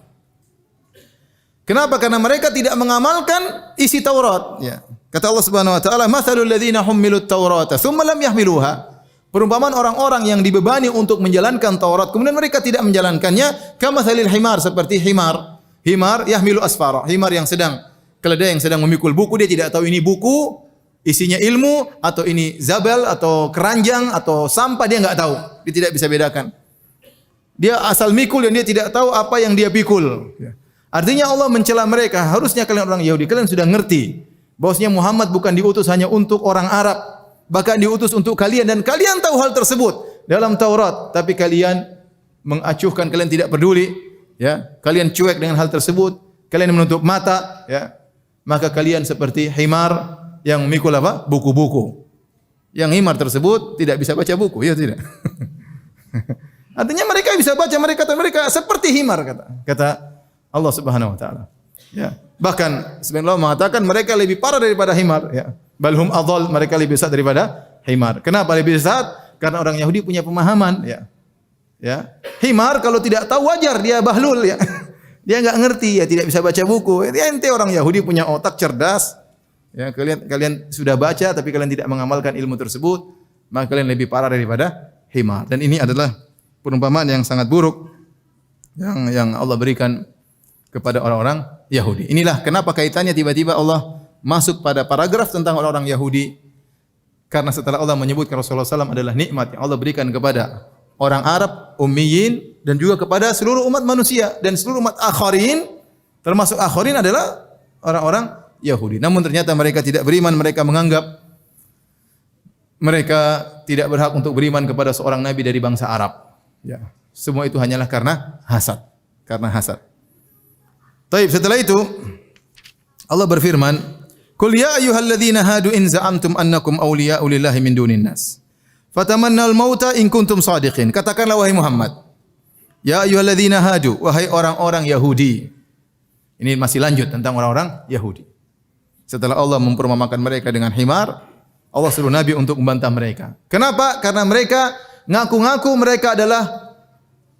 Kenapa? Karena mereka tidak mengamalkan isi Taurat. Ya. Kata Allah Subhanahu Wa Taala, "Mathalul ladzina hummilut Taurata, tsumma lam yahmiluha." Perumpamaan orang-orang yang dibebani untuk menjalankan Taurat, kemudian mereka tidak menjalankannya, kamathalil himar, seperti himar. Himar yahmilu asfara. Himar yang sedang, keledai yang sedang memikul buku, dia tidak tahu ini buku, isinya ilmu, atau ini zabel, atau keranjang, atau sampah, dia enggak tahu. Dia tidak bisa bedakan. Dia asal mikul dan dia tidak tahu apa yang dia pikul. Ya. Artinya Allah mencela mereka. Harusnya kalian orang Yahudi, kalian sudah ngerti bahwasanya Muhammad bukan diutus hanya untuk orang Arab, bahkan diutus untuk kalian, dan kalian tahu hal tersebut dalam Taurat, tapi kalian mengacuhkan, kalian tidak peduli, ya. Kalian cuek dengan hal tersebut, kalian menutup mata, ya. Maka kalian seperti himar yang memikul apa? Buku-buku. Yang himar tersebut tidak bisa baca buku, ya tidak? Artinya mereka bisa baca, mereka seperti himar, kata Allah Subhanahu wa taala. Ya. Bahkan sebenarnya Allah mengatakan mereka lebih parah daripada himar, ya. Balhum adhal, mereka lebih sesat daripada himar. Kenapa lebih sesat? Karena orang Yahudi punya pemahaman, ya. Ya. Himar kalau tidak tahu wajar, dia bahlul, ya. Dia enggak ngerti, ya, tidak bisa baca buku. Ente orang Yahudi punya otak cerdas. Ya, kalian sudah baca tapi kalian tidak mengamalkan ilmu tersebut, maka kalian lebih parah daripada himar. Dan ini adalah perumpamaan yang sangat buruk yang Allah berikan kepada orang-orang Yahudi. Inilah kenapa kaitannya tiba-tiba Allah masuk pada paragraf tentang orang-orang Yahudi. Karena setelah Allah menyebutkan Rasulullah SAW adalah nikmat yang Allah berikan kepada orang Arab, ummiyin, dan juga kepada seluruh umat manusia. Dan seluruh umat akharin, termasuk akharin adalah orang-orang Yahudi. Namun ternyata mereka tidak beriman, mereka menganggap mereka tidak berhak untuk beriman kepada seorang nabi dari bangsa Arab. Ya. Semua itu hanyalah karena hasad. Karena hasad. Taib, setelah itu Allah berfirman, "Qul ya ayyuhalladzina hadu in za'amtum annakum awliya'u lillahi min dunin nas. Fatamannal mauta in kuntum shadiqin." Katakanlah wahai Muhammad, ya ayyuhalladzina hadu, wahai orang-orang Yahudi. Ini masih lanjut tentang orang-orang Yahudi. Setelah Allah memperumpamakan mereka dengan himar, Allah suruh Nabi untuk membantah mereka. Kenapa? Karena mereka ngaku-ngaku mereka adalah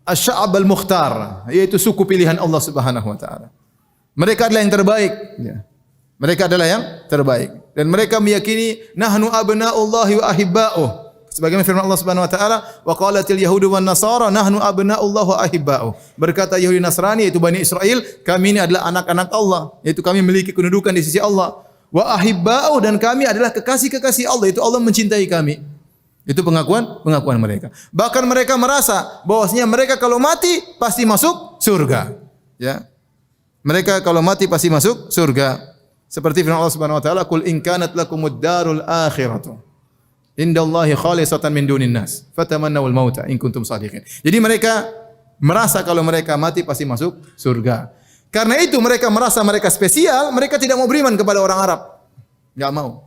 asy-sya'ab al-mukhtar, yaitu suku pilihan Allah Subhanahu wa taala. Mereka adalah yang terbaik, ya. Mereka adalah yang terbaik dan mereka meyakini nahnu abna'ullahi wa ahibba'uh. Sebagaimana firman Allah Subhanahu wa taala, wa qalatil yahudu wan nasara nahnu abna'ullahi wa ahibba'uh. Berkata Yahudi Nasrani yaitu Bani Israel, kami ini adalah anak-anak Allah, yaitu kami memiliki kedudukan di sisi Allah. Wa ahibba'uh, dan kami adalah kekasih-kekasih Allah, itu Allah mencintai kami. Itu pengakuan mereka. Bahkan mereka merasa bahwasanya mereka kalau mati pasti masuk surga. Ya. Mereka kalau mati pasti masuk surga. Seperti firman Allah Subhanahu wa taala, "Qul in kanat lakumud darul akhiratu indallahi khalisatan min dunin nas, fatamannawul mauta in kuntum shadiqin." Jadi mereka merasa kalau mereka mati pasti masuk surga. Karena itu mereka merasa mereka spesial, mereka tidak mau beriman kepada orang Arab. Enggak mau.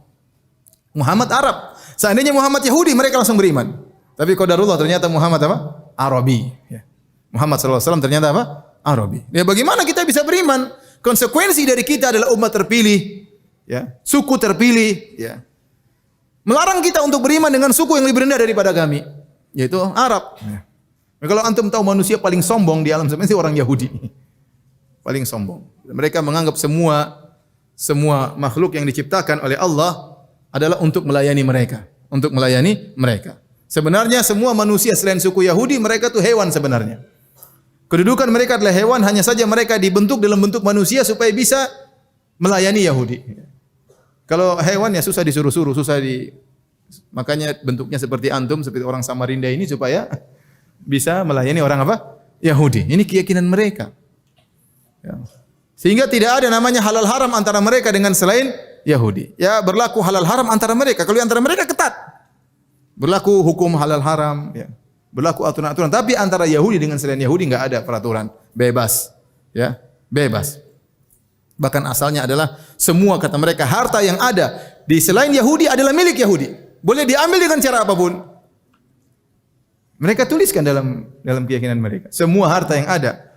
Muhammad Arab. Seandainya Muhammad Yahudi, mereka langsung beriman. Tapi qadarullah ternyata Muhammad apa? Arabi. Ya. Muhammad sallallahu alaihi wasallam ternyata apa? Arabi. Ya, bagaimana kita bisa beriman? Konsekuensi dari kita adalah umat terpilih, ya, suku terpilih, ya. Melarang kita untuk beriman dengan suku yang lebih rendah daripada kami, yaitu Arab. Ya. Kalau antum tahu manusia paling sombong di alam semesta orang Yahudi, paling sombong. Mereka menganggap semua makhluk yang diciptakan oleh Allah adalah untuk melayani mereka, Sebenarnya semua manusia selain suku Yahudi mereka tuh hewan sebenarnya. Kedudukan mereka adalah hewan, hanya saja mereka dibentuk dalam bentuk manusia supaya bisa melayani Yahudi. Kalau hewan ya susah disuruh-suruh, makanya bentuknya seperti antum, seperti orang Samarinda ini supaya bisa melayani orang apa? Yahudi. Ini keyakinan mereka. Ya. Sehingga tidak ada namanya halal haram antara mereka dengan selain Yahudi. Ya, berlaku halal haram antara mereka. Kalau antara mereka ketat. Berlaku hukum halal haram, ya. Berlaku aturan-aturan, tapi antara Yahudi dengan selain Yahudi enggak ada peraturan, bebas, ya, bebas. Bahkan asalnya adalah semua kata mereka harta yang ada di selain Yahudi adalah milik Yahudi, boleh diambil dengan cara apapun. Mereka tuliskan dalam keyakinan mereka, semua harta yang ada,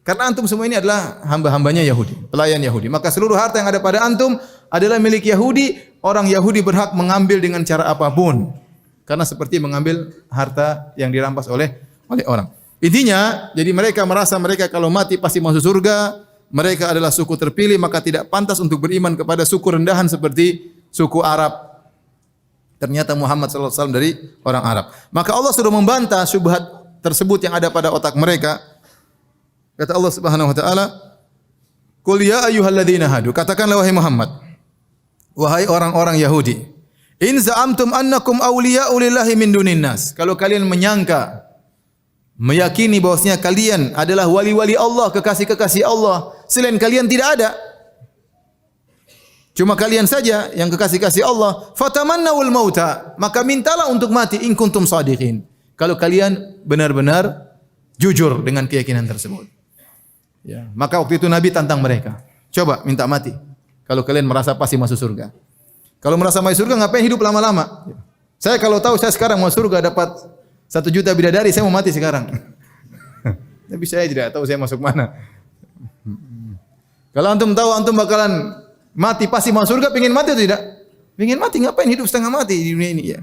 karena antum semua ini adalah hamba-hambanya Yahudi, pelayan Yahudi, maka seluruh harta yang ada pada antum adalah milik Yahudi. Orang Yahudi berhak mengambil dengan cara apapun. Karena seperti mengambil harta yang dirampas oleh orang. Intinya, jadi mereka merasa mereka kalau mati pasti masuk surga. Mereka adalah suku terpilih, maka tidak pantas untuk beriman kepada suku rendahan seperti suku Arab. Ternyata Muhammad SAW dari orang Arab. Maka Allah sudah membantah syubhat tersebut yang ada pada otak mereka. Kata Allah Subhanahu wa taala, "Qul ya ayyuhalladzina hadu." Katakanlah wahai Muhammad, wahai orang-orang Yahudi, in za'amtum annakum awliya'u lillahi min dunin nas. Kalau kalian meyakini bahwasanya kalian adalah wali-wali Allah, kekasih-kekasih Allah, selain kalian tidak ada. Cuma kalian saja yang kekasih-kasih Allah. Fatamannawul mauta, maka mintalah untuk mati in kuntum shadiqin. Kalau kalian benar-benar jujur dengan keyakinan tersebut. Ya, maka waktu itu Nabi tantang mereka. Coba minta mati. Kalau kalian merasa pasti masuk surga. Kalau merasa masuk surga, ngapain hidup lama-lama? Saya kalau tahu saya sekarang mau surga dapat 1 juta bidadari, saya mau mati sekarang. Tapi saya tidak tahu saya masuk mana. Kalau antum tahu antum bakalan mati pasti masuk surga, pengin mati atau tidak? Pengin mati, ngapain hidup setengah mati di dunia ini ya?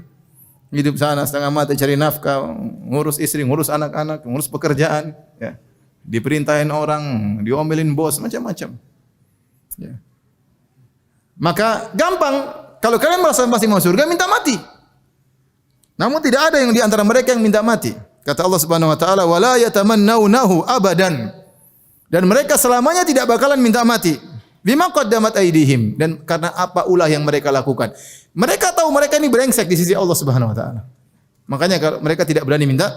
Hidup sana setengah mati cari nafkah, ngurus istri, ngurus anak-anak, ngurus pekerjaan, ya. Diperintahin orang, diomelin bos, macam-macam. Ya. Maka gampang. Kalau kalian merasa pasti mau surga, minta mati. Namun tidak ada yang di antara mereka yang minta mati. Kata Allah Subhanahu wa taala, "Wala yatamannawnahu abadan." Dan mereka selamanya tidak bakalan minta mati. Bima qaddamat aydihim, dan karena apa ulah yang mereka lakukan. Mereka tahu mereka ini brengsek di sisi Allah Subhanahu wa taala. Makanya kalau mereka tidak berani minta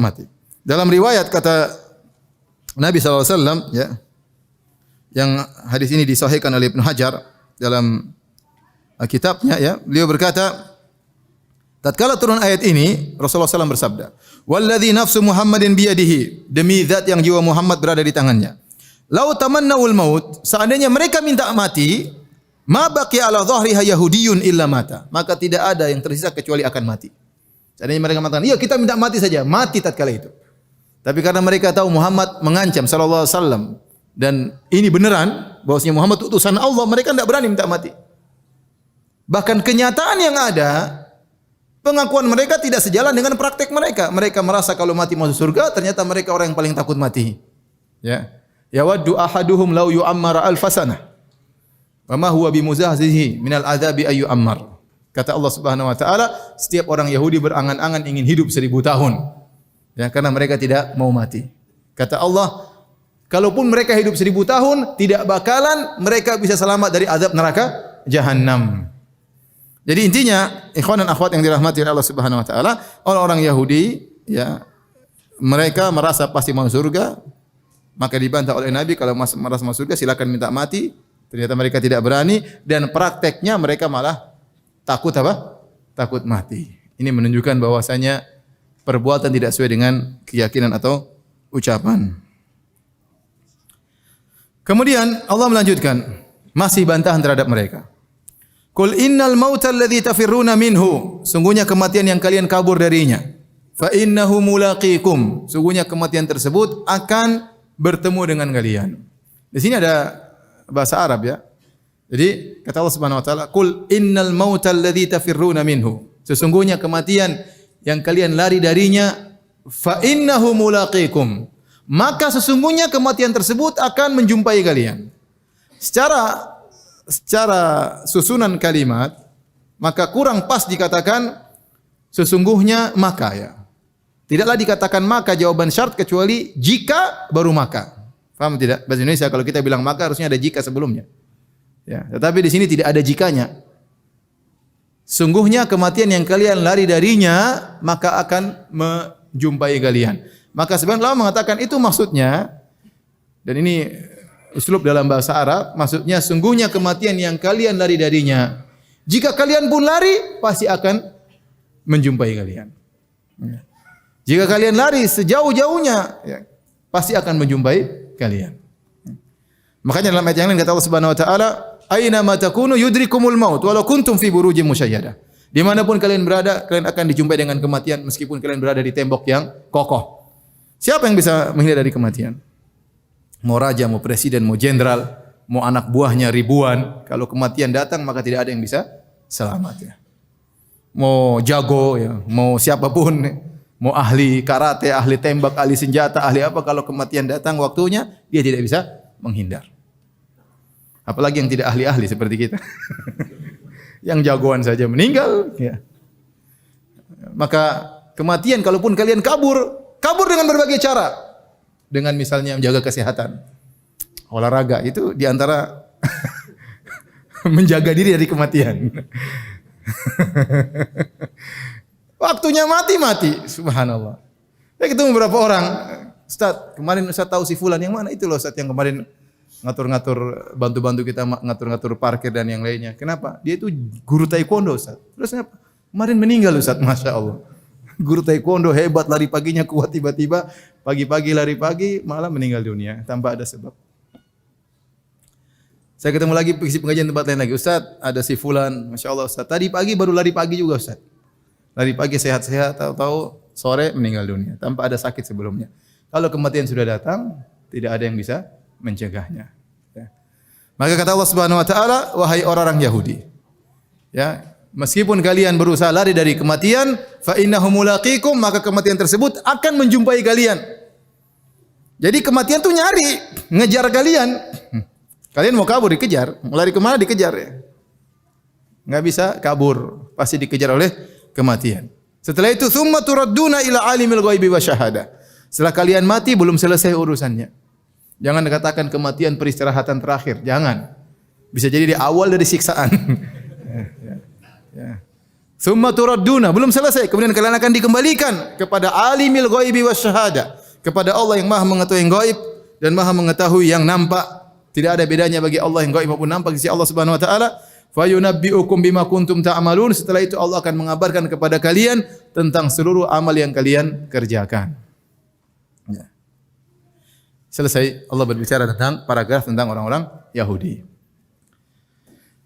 mati. Dalam riwayat kata Nabi sallallahu alaihi wasallam, ya, yang hadis ini disahihkan oleh Ibnu Hajar dalam kitabnya, ya, beliau berkata, tatkala turun ayat ini, Rasulullah SAW bersabda, "Walladzi nafsu Muhammadin biyadihi," demi zat yang jiwa Muhammad berada di tangannya. "Lau tamannaul maut," seandainya mereka minta mati, "ma baqiya ala dhahriha yahudiyyun illa mata," maka tidak ada yang tersisa kecuali akan mati. Seandainya mereka mengatakan, "Iya, kita minta mati saja," mati tatkala itu. Tapi karena mereka tahu Muhammad mengancam sallallahu alaihi wasallam dan ini beneran bahwasanya Muhammad utusan Allah, mereka tidak berani minta mati. Bahkan kenyataan yang ada, pengakuan mereka tidak sejalan dengan praktek mereka. Mereka merasa kalau mati masuk surga, ternyata mereka orang yang paling takut mati. Ya. Yawaddu ahaduhum law yu'ammara alfasana. Wa ma huwa bimuzahzihi minal adzabi ay yu'ammar. Kata Allah Subhanahu wa taala, setiap orang Yahudi berangan-angan ingin hidup 1000 tahun. Ya, karena mereka tidak mau mati. Kata Allah, kalaupun mereka hidup 1000 tahun, tidak bakalan mereka bisa selamat dari azab neraka Jahannam. Jadi intinya, ikhwan dan akhwat yang dirahmati oleh Allah Subhanahu wa taala, orang-orang Yahudi, ya, mereka merasa pasti masuk surga, maka dibantah oleh Nabi, kalau merasa masuk surga silakan minta mati. Ternyata mereka tidak berani dan prakteknya mereka malah takut apa? Takut mati. Ini menunjukkan bahwasanya perbuatan tidak sesuai dengan keyakinan atau ucapan. Kemudian Allah melanjutkan, masih bantahan terhadap mereka. Qul innal mauta alladzi tafirruna minhu, sungguhnya kematian yang kalian kabur darinya. Fa innahu mulaqikum, sungguhnya kematian tersebut akan bertemu dengan kalian. Di sini ada bahasa Arab, ya. Jadi kata Allah Subhanahu wa taala, "Qul innal mauta alladzi tafirruna minhu." Sesungguhnya kematian yang kalian lari darinya, fa innahu mulaqikum. Maka sesungguhnya kematian tersebut akan menjumpai kalian. Secara susunan kalimat, maka kurang pas dikatakan sesungguhnya maka, ya. Tidaklah dikatakan maka jawaban syarat kecuali jika baru maka. Paham tidak? Bahasa Indonesia kalau kita bilang maka harusnya ada jika sebelumnya. Ya, tetapi di sini tidak ada jikanya. Sungguhnya kematian yang kalian lari darinya maka akan menjumpai kalian. Maka sebenarnya Allah mengatakan itu maksudnya, dan ini uslub dalam bahasa Arab, maksudnya sungguhnya kematian yang kalian lari darinya, jika kalian pun lari pasti akan menjumpai kalian. Jika kalian lari sejauh-jauhnya, ya, pasti akan menjumpai kalian. Makanya dalam ayat yang lain kata Allah Subhanahu wa taala, "Aina ma takunu yudrikumul maut walau kuntum fi burujin musyayyadah." Dimanapun kalian berada, kalian akan dijumpai dengan kematian meskipun kalian berada di tembok yang kokoh. Siapa yang bisa menghindar dari kematian? Mau raja, mau presiden, mau jenderal, mau anak buahnya ribuan, kalau kematian datang maka tidak ada yang bisa selamat, ya. Mau jago, ya, mau siapapun, mau ahli karate, ahli tembak, ahli senjata, ahli apa, kalau kematian datang waktunya dia tidak bisa menghindar. Apalagi yang tidak ahli-ahli seperti kita. Yang jagoan saja meninggal, ya. Maka kematian kalaupun kalian kabur dengan berbagai cara. Dengan misalnya menjaga kesehatan. Olahraga itu diantara menjaga diri dari kematian. Waktunya mati, subhanallah. Saya ketemu beberapa orang, Ustaz, kemarin Ustaz tahu si fulan yang mana? Itu loh Ustaz yang kemarin ngatur-ngatur, bantu-bantu kita ngatur-ngatur parkir dan yang lainnya. Kenapa? Dia itu guru taekwondo, Ustaz. Terus kenapa? Kemarin meninggal, Ustaz, Masya Allah. Guru taekwondo hebat, lari paginya kuat, tiba-tiba pagi-pagi lari pagi malah meninggal dunia tanpa ada sebab. Saya ketemu lagi isi pengajian tempat lain lagi, Ustaz, ada si fulan, Masya Allah, Ustaz. Tadi pagi baru lari pagi juga, Ustaz. Lari pagi sehat-sehat, tahu-tahu sore meninggal dunia tanpa ada sakit sebelumnya. Kalau kematian sudah datang, tidak ada yang bisa mencegahnya. Ya. Maka kata Allah Subhanahu wa taala, wahai orang-orang Yahudi, ya, meskipun kalian berusaha lari dari kematian, fa innahu mulaqikum, maka kematian tersebut akan menjumpai kalian. Jadi kematian tuh nyari, ngejar kalian. Kalian mau kabur dikejar, mau lari kemana dikejar, ya. Enggak bisa kabur, pasti dikejar oleh kematian. Setelah itu tsumma turadduna ila alimil ghaibi wa syahada. Setelah kalian mati belum selesai urusannya. Jangan katakan kematian peristirahatan terakhir, jangan. Bisa jadi di awal dari siksaan. Tsumma turadduna, belum selesai, kemudian kalian akan dikembalikan kepada alimil ghaibi wasyahada, kepada Allah yang Maha mengetahui yang gaib dan Maha mengetahui yang nampak. Tidak ada bedanya bagi Allah yang gaib maupun nampak di sisi Allah Subhanahu wa taala. Fayunabbi'ukum bima kuntum ta'malun. Setelah itu Allah akan mengabarkan kepada kalian tentang seluruh amal yang kalian kerjakan. Ya. Selesai Allah berbicara tentang paragraf tentang orang-orang Yahudi.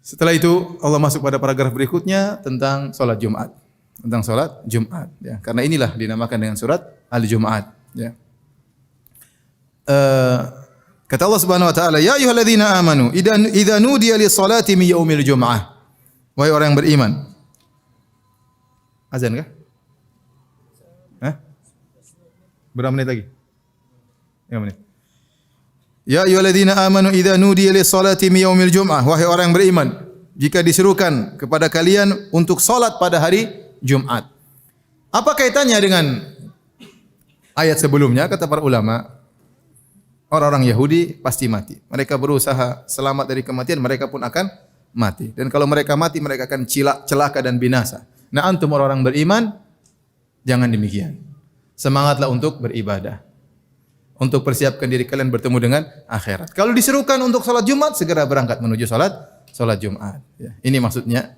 Setelah itu Allah masuk pada paragraf berikutnya tentang salat Jumat. Tentang salat Jumat, ya. Karena inilah dinamakan dengan surat Al-Jumu'at, ya. Kata Allah Subhanahu wa taala, "Ya ayyuhalladzina amanu idza nudiya lis-salati min yaumil jum'ah." Wahai orang yang beriman. Azan kah? Hah? Berapa menit lagi? 5 menit. Ya ayyuhalladzina amanu idza nudiya lis-salati min yaumil jum'ah. Wahai orang yang beriman, jika diserukan kepada kalian untuk salat pada hari Jumat. Apa kaitannya dengan ayat sebelumnya? Kata para ulama, orang-orang Yahudi pasti mati. Mereka berusaha selamat dari kematian, mereka pun akan mati. Dan kalau mereka mati, mereka akan celaka dan binasa. Nah, antum orang-orang beriman, jangan demikian. Semangatlah untuk beribadah. Untuk persiapkan diri kalian bertemu dengan akhirat. Kalau diserukan untuk salat Jumat, segera berangkat menuju salat Jumat. Ya, ini maksudnya.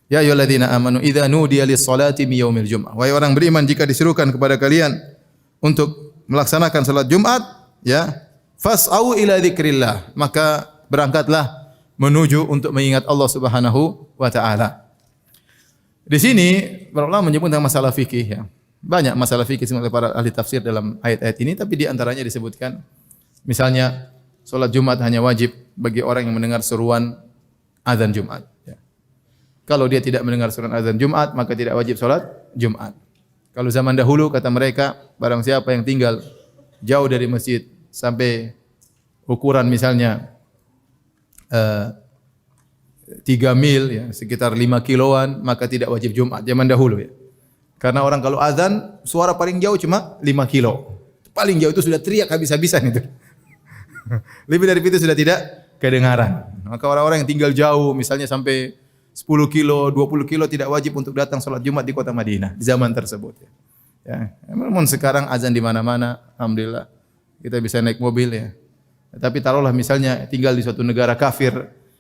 Ya ayyuhalladzina amanu idza nudiya lis-salati min yaumil jum'ah. Wahai orang beriman, jika diserukan kepada kalian untuk melaksanakan salat Jumat, ya, fas'au ila dzikrillah, maka berangkatlah menuju untuk mengingat Allah Subhanahu wa taala. Di sini para ulama menyebut tentang masalah fikih, ya. Banyak masalah fikih oleh para ahli tafsir dalam ayat-ayat ini, tapi di antaranya disebutkan misalnya salat Jumat hanya wajib bagi orang yang mendengar seruan azan Jumat, ya. Kalau dia tidak mendengar seruan azan Jumat, maka tidak wajib salat Jumat. Kalau zaman dahulu kata mereka, barang siapa yang tinggal jauh dari masjid sampai ukuran misalnya 3 mil, ya, sekitar 5 kiloan, maka tidak wajib Jumat zaman dahulu, ya. Karena orang kalau azan suara paling jauh cuma 5 kilo. Paling jauh itu sudah teriak habis-habisan itu. Lebih dari itu sudah tidak kedengaran. Maka orang-orang yang tinggal jauh misalnya sampai 10 kilo, 20 kilo tidak wajib untuk datang salat Jumat di kota Madinah di zaman tersebut, ya. Ya, memang sekarang azan di mana-mana, alhamdulillah. Kita bisa naik mobil, ya. Tapi taruhlah misalnya tinggal di suatu negara kafir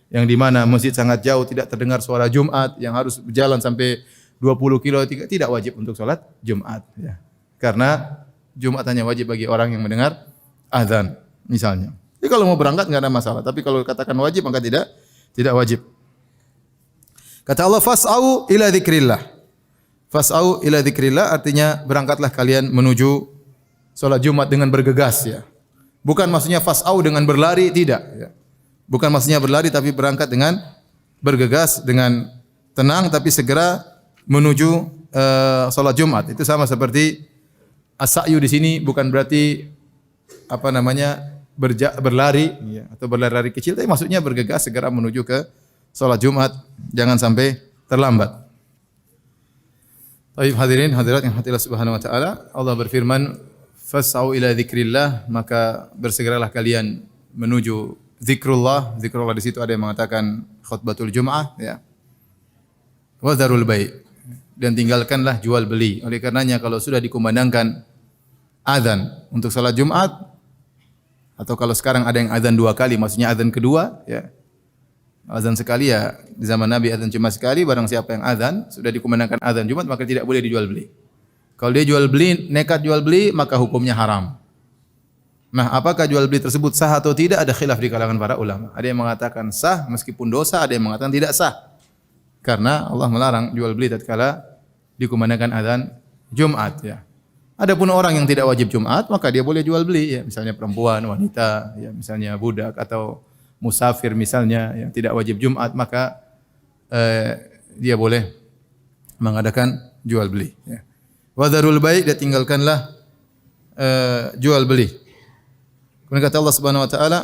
yang di mana masjid sangat jauh, tidak terdengar suara Jumat, yang harus berjalan sampai 20 kilo, tidak wajib untuk salat Jumat, ya. Karena Jumat hanya wajib bagi orang yang mendengar azan misalnya. Jadi kalau mau berangkat enggak ada masalah, tapi kalau katakan wajib maka tidak wajib. Kata Allah, fas'au ila dzikrillah. Fas'au ila dzikrillah artinya berangkatlah kalian menuju salat Jumat dengan bergegas, ya. Bukan maksudnya fas'au dengan berlari, tidak, ya. Bukan maksudnya berlari tapi berangkat dengan bergegas, dengan tenang tapi segera menuju salat Jumat. Itu sama seperti as-sa'yu di sini bukan berarti apa namanya berlari, ya, atau berlari kecil, tapi maksudnya bergegas segera menuju ke salat Jumat, jangan sampai terlambat. Baik hadirin hadirat yang hadirat Subhanahu wa taala, Allah berfirman, "Fas'au ila dzikrillah", maka bersegeralah kalian menuju zikrullah. Zikrullah di situ ada yang mengatakan khutbatul Jum'ah, ya. Wa dzarul bai', dan tinggalkanlah jual beli. Oleh karenanya kalau sudah dikumandangkan azan untuk salat Jumat, atau kalau sekarang ada yang azan 2 kali, maksudnya azan kedua, ya. Azan sekali, ya, di zaman Nabi azan cuma sekali, barang siapa yang azan sudah dikumandangkan azan Jumat maka tidak boleh dijual beli. Kalau dia jual beli, nekat jual beli, maka hukumnya haram. Nah, apakah jual beli tersebut sah atau tidak? Ada khilaf di kalangan para ulama. Ada yang mengatakan sah meskipun dosa, ada yang mengatakan tidak sah. Karena Allah melarang jual beli tatkala dikumandangkan azan Jumat, ya. Adapun orang yang tidak wajib Jumat, maka dia boleh jual beli, ya, misalnya perempuan, wanita, ya, misalnya budak atau musafir misalnya yang tidak wajib Jumat, maka dia boleh mengadakan jual beli, ya. Wa dzarul bai', dan tinggalkanlah jual beli. Kemudian kata Allah Subhanahu wa taala,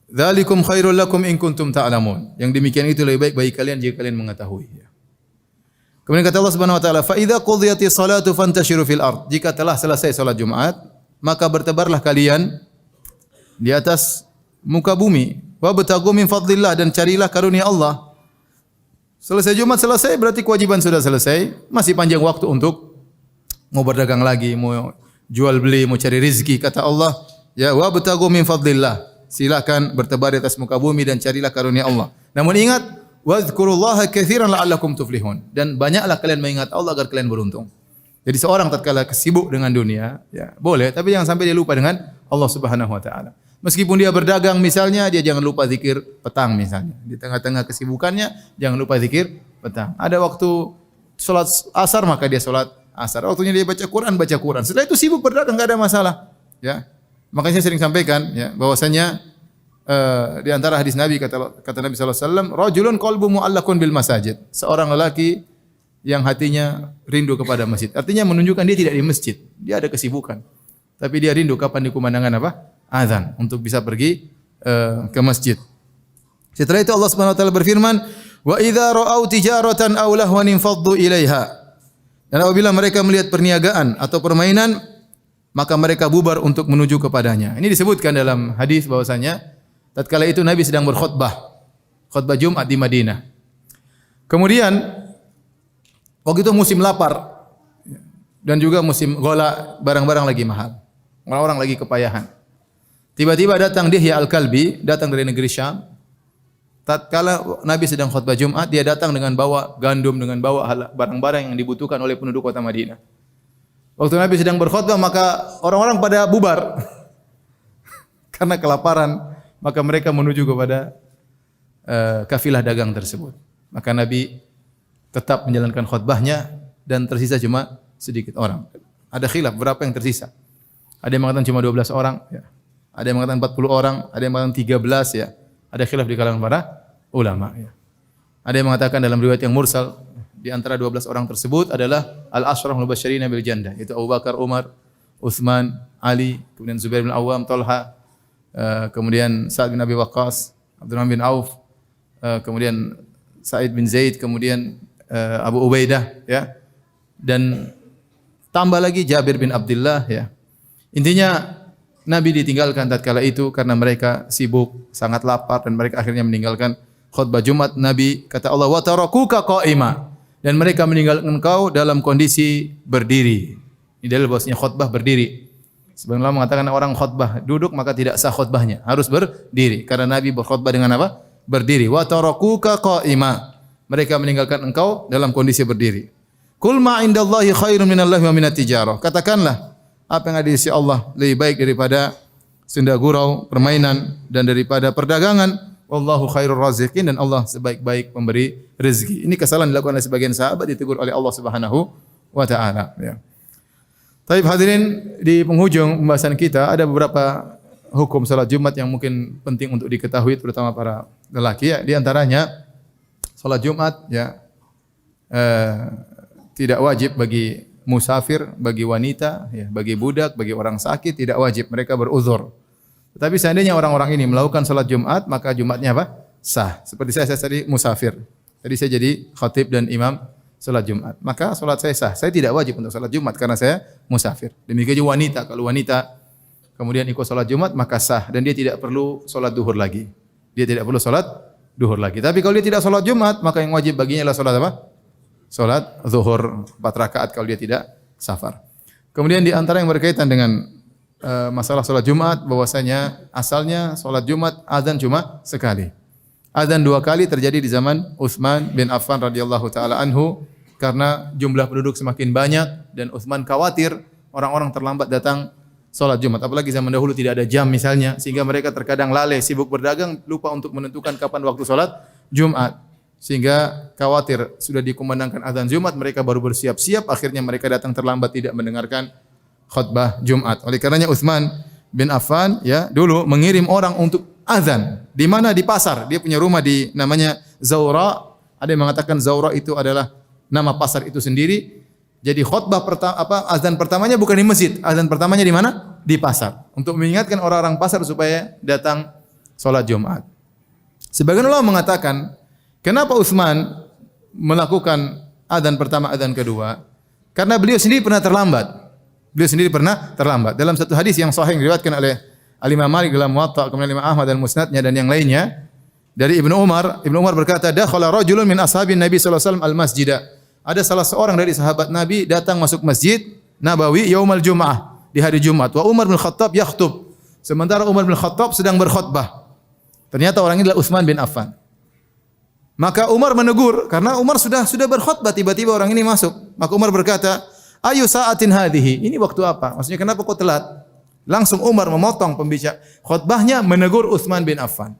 "Dzalikum khairul lakum in kuntum ta'lamun." Yang demikian itu lebih baik bagi kalian jika kalian mengetahui, ya. Kemudian kata Allah Subhanahu wa taala, "Fa idza qudiyatis salatu fantashiru fil ard." Jika telah selesai salat Jumat, maka bertebarlah kalian di atas muka bumi. Wabtaghu min fadlillah, dan carilah karunia Allah. Selesai Jumat selesai berarti kewajiban sudah selesai. Masih panjang waktu untuk mau berdagang lagi, mau jual beli, mau cari rezeki. Kata Allah, ya wabtaghu min fadlillah. Silakan bertebar di atas muka bumi dan carilah karunia Allah. Namun ingat, wadzkurullaha katsiran la'allakum tuflihun. Dan banyaklah kalian mengingat Allah agar kalian beruntung. Jadi seorang tatkala sibuk dengan dunia, ya boleh, tapi jangan sampai dia lupa dengan Allah Subhanahu wa taala. Meskipun dia berdagang misalnya, dia jangan lupa zikir petang misalnya. Di tengah-tengah kesibukannya, jangan lupa zikir petang. Ada waktu salat asar, maka dia salat asar. Waktunya dia baca Quran, baca Quran. Setelah itu sibuk berdagang, enggak ada masalah. Ya. Makanya saya sering sampaikan ya, bahwasanya di antara hadis Nabi kata Nabi sallallahu alaihi wasallam, rajulun qalbu mu'allaqun bil masajid. Seorang lelaki yang hatinya rindu kepada masjid. Artinya menunjukkan dia tidak di masjid. Dia ada kesibukan. Tapi dia rindu kapan dikumandangkan apa? Azan, untuk bisa pergi ke masjid. Setelah itu Allah Subhanahu wa taala berfirman, "Wa idza ra'au tijaratan aw lahwan infaddu ilaiha." Dan apabila mereka melihat perniagaan atau permainan, maka mereka bubar untuk menuju kepadanya. Ini disebutkan dalam hadis bahwasanya tatkala itu Nabi sedang berkhutbah, khutbah Jumat di Madinah. Kemudian waktu itu musim lapar dan juga musim ghala, barang-barang lagi mahal. Orang-orang lagi kepayahan. Tiba-tiba datang Dihya Al-Kalbi, datang dari negeri Syam. Tatkala Nabi sedang khutbah Jumat, dia datang dengan bawa gandum, dengan bawa barang-barang yang dibutuhkan oleh penduduk kota Madinah. Waktu Nabi sedang berkhutbah, maka orang-orang pada bubar. Karena kelaparan, maka mereka menuju kepada kafilah dagang tersebut. Maka Nabi tetap menjalankan khutbahnya dan tersisa cuma sedikit orang. Ada khilaf berapa yang tersisa. Ada yang mengatakan cuma 12 orang, ya. Ada yang mengatakan 40 orang, ada yang mengatakan 13 ya. Ada khilaf di kalangan para ulama ya. Ada yang mengatakan dalam riwayat yang mursal, di antara 12 orang tersebut adalah al-asyraful mubasysyirina bil jannah, yaitu Abu Bakar, Umar, Utsman, Ali, kemudian Zubair bin Awwam, Talha, kemudian Sa'ad bin Abi Waqqas, Abdurrahman bin Auf, kemudian Sa'id bin Zaid, kemudian Abu Ubaidah ya. Dan tambah lagi Jabir bin Abdullah ya. Intinya Nabi ditinggalkan tatkala itu karena mereka sibuk, sangat lapar dan mereka akhirnya meninggalkan khutbah Jumat. Nabi kata Allah, wa tarakuka qa'ima, dan mereka meninggalkan engkau dalam kondisi berdiri. Ini dalil bahwasanya khutbah berdiri. Sebenarnya mengatakan orang khutbah duduk maka tidak sah khutbahnya, harus berdiri karena Nabi berkhutbah dengan apa? Berdiri. Wa tarakuka qa'ima. Mereka meninggalkan engkau dalam kondisi berdiri. Qul ma indallahi khairun minallahi wa minat tijarah. Katakanlah, apa yang ada di sisi Allah lebih baik daripada senda gurau, permainan dan daripada perdagangan. Wallahu khairur raziqin, dan Allah sebaik-baik pemberi rezeki. Ini kesalahan dilakukan oleh sebagian sahabat, ditegur oleh Allah Subhanahu wa taala ya. Baik hadirin, di penghujung pembahasan kita ada beberapa hukum salat Jumat yang mungkin penting untuk diketahui terutama para lelaki ya. Di antaranya salat Jumat ya tidak wajib bagi musafir, bagi wanita, ya, bagi budak, bagi orang sakit tidak wajib, mereka beruzur. Tetapi seandainya orang-orang ini melakukan salat Jumat, maka Jumatnya apa? Sah. Seperti saya tadi musafir. Tadi saya jadi khatib dan imam salat Jumat. Maka salat saya sah. Saya tidak wajib untuk salat Jumat karena saya musafir. Demikian juga wanita, kalau wanita kemudian ikut salat Jumat maka sah dan dia tidak perlu salat duhur lagi. Dia tidak perlu salat duhur lagi. Tapi kalau dia tidak salat Jumat, maka yang wajib baginya adalah salat apa? Salat zuhur 4 rakaat kalau dia tidak safar. Kemudian di antara yang berkaitan dengan masalah salat Jumat, bahwasanya asalnya salat Jumat azan cuma sekali. Azan 2 kali terjadi di zaman Utsman bin Affan radhiyallahu taala anhu karena jumlah penduduk semakin banyak dan Utsman khawatir orang-orang terlambat datang salat Jumat. Apalagi zaman dahulu tidak ada jam misalnya, sehingga mereka terkadang lalai sibuk berdagang lupa untuk menentukan kapan waktu salat Jumat. Sehingga khawatir sudah dikumandangkan azan Jumat, mereka baru bersiap-siap, akhirnya mereka datang terlambat tidak mendengarkan khutbah Jumat. Oleh karenanya Utsman bin Affan ya dulu mengirim orang untuk azan. Di mana? Di pasar. Dia punya rumah di namanya Zaura. Ada yang mengatakan Zaura itu adalah nama pasar itu sendiri. Jadi khutbah azan pertamanya bukan di masjid, azan pertamanya di mana? Di pasar. Untuk mengingatkan orang-orang pasar supaya datang salat Jumat. Sebagian ulama mengatakan, kenapa Utsman melakukan adzan pertama, adzan kedua? Karena beliau sendiri pernah terlambat. Beliau sendiri pernah terlambat. Dalam satu hadis yang sahih diriwayatkan oleh Al-Imam Malik dalam Muwatta, kemudian Imam Ahmad dan Musnadnya dan yang lainnya dari Ibnu Umar berkata, dakhala rajulun min ashabin Nabi sallallahu alaihi wasallam al-masjida. Ada salah seorang dari sahabat Nabi datang masuk Masjid Nabawi yaumal Jum'ah, di hari Jumat. Wa Umar bin Khattab yakhutub. Sementara Umar bin Khattab sedang berkhutbah. Ternyata orang ini adalah Utsman bin Affan. Maka Umar menegur karena Umar sudah berkhutbah, tiba-tiba orang ini masuk. Maka Umar berkata, "Ayu sa'atin hadhihi?" Ini waktu apa? Maksudnya kenapa kau telat? Langsung Umar memotong pembicara khutbahnya, menegur Utsman bin Affan.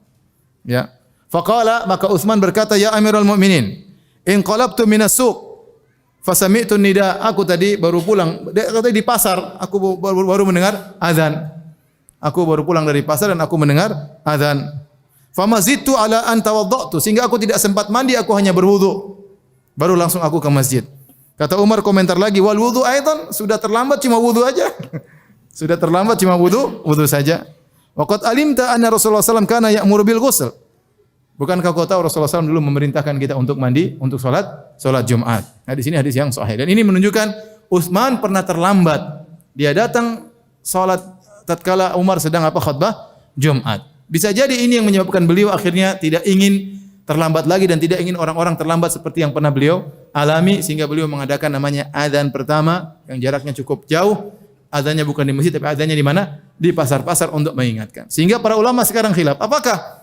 Ya. Faqala, maka Utsman berkata, "Ya Amirul Mukminin, in qalabtu minas suq fasami'tu nida." Aku tadi baru pulang, tadi di pasar, aku baru mendengar azan. Aku baru pulang dari pasar dan aku mendengar azan. Famazidtu ala an tawaddatu, sehingga aku tidak sempat mandi, aku hanya berwudu. Baru langsung aku ke masjid. Kata Umar komentar lagi, "Wal wudu aidan?" Sudah terlambat cuma wudu aja. Sudah terlambat cuma wudu saja. Waqad alimta anna Rasulullah sallallahu alaihi wasallam kana ya'muru bil ghusl. Bukankah kau tahu Rasulullah SAW dulu memerintahkan kita untuk mandi untuk salat Jumat? Nah, di sini hadis yang sahih dan ini menunjukkan Utsman pernah terlambat. Dia datang salat tatkala Umar sedang khutbah Jumat. Bisa jadi ini yang menyebabkan beliau akhirnya tidak ingin terlambat lagi dan tidak ingin orang-orang terlambat seperti yang pernah beliau alami, sehingga beliau mengadakan namanya adzan pertama yang jaraknya cukup jauh. Adzannya bukan di masjid tapi adzannya di mana? Di pasar-pasar untuk mengingatkan. Sehingga para ulama sekarang khilaf, apakah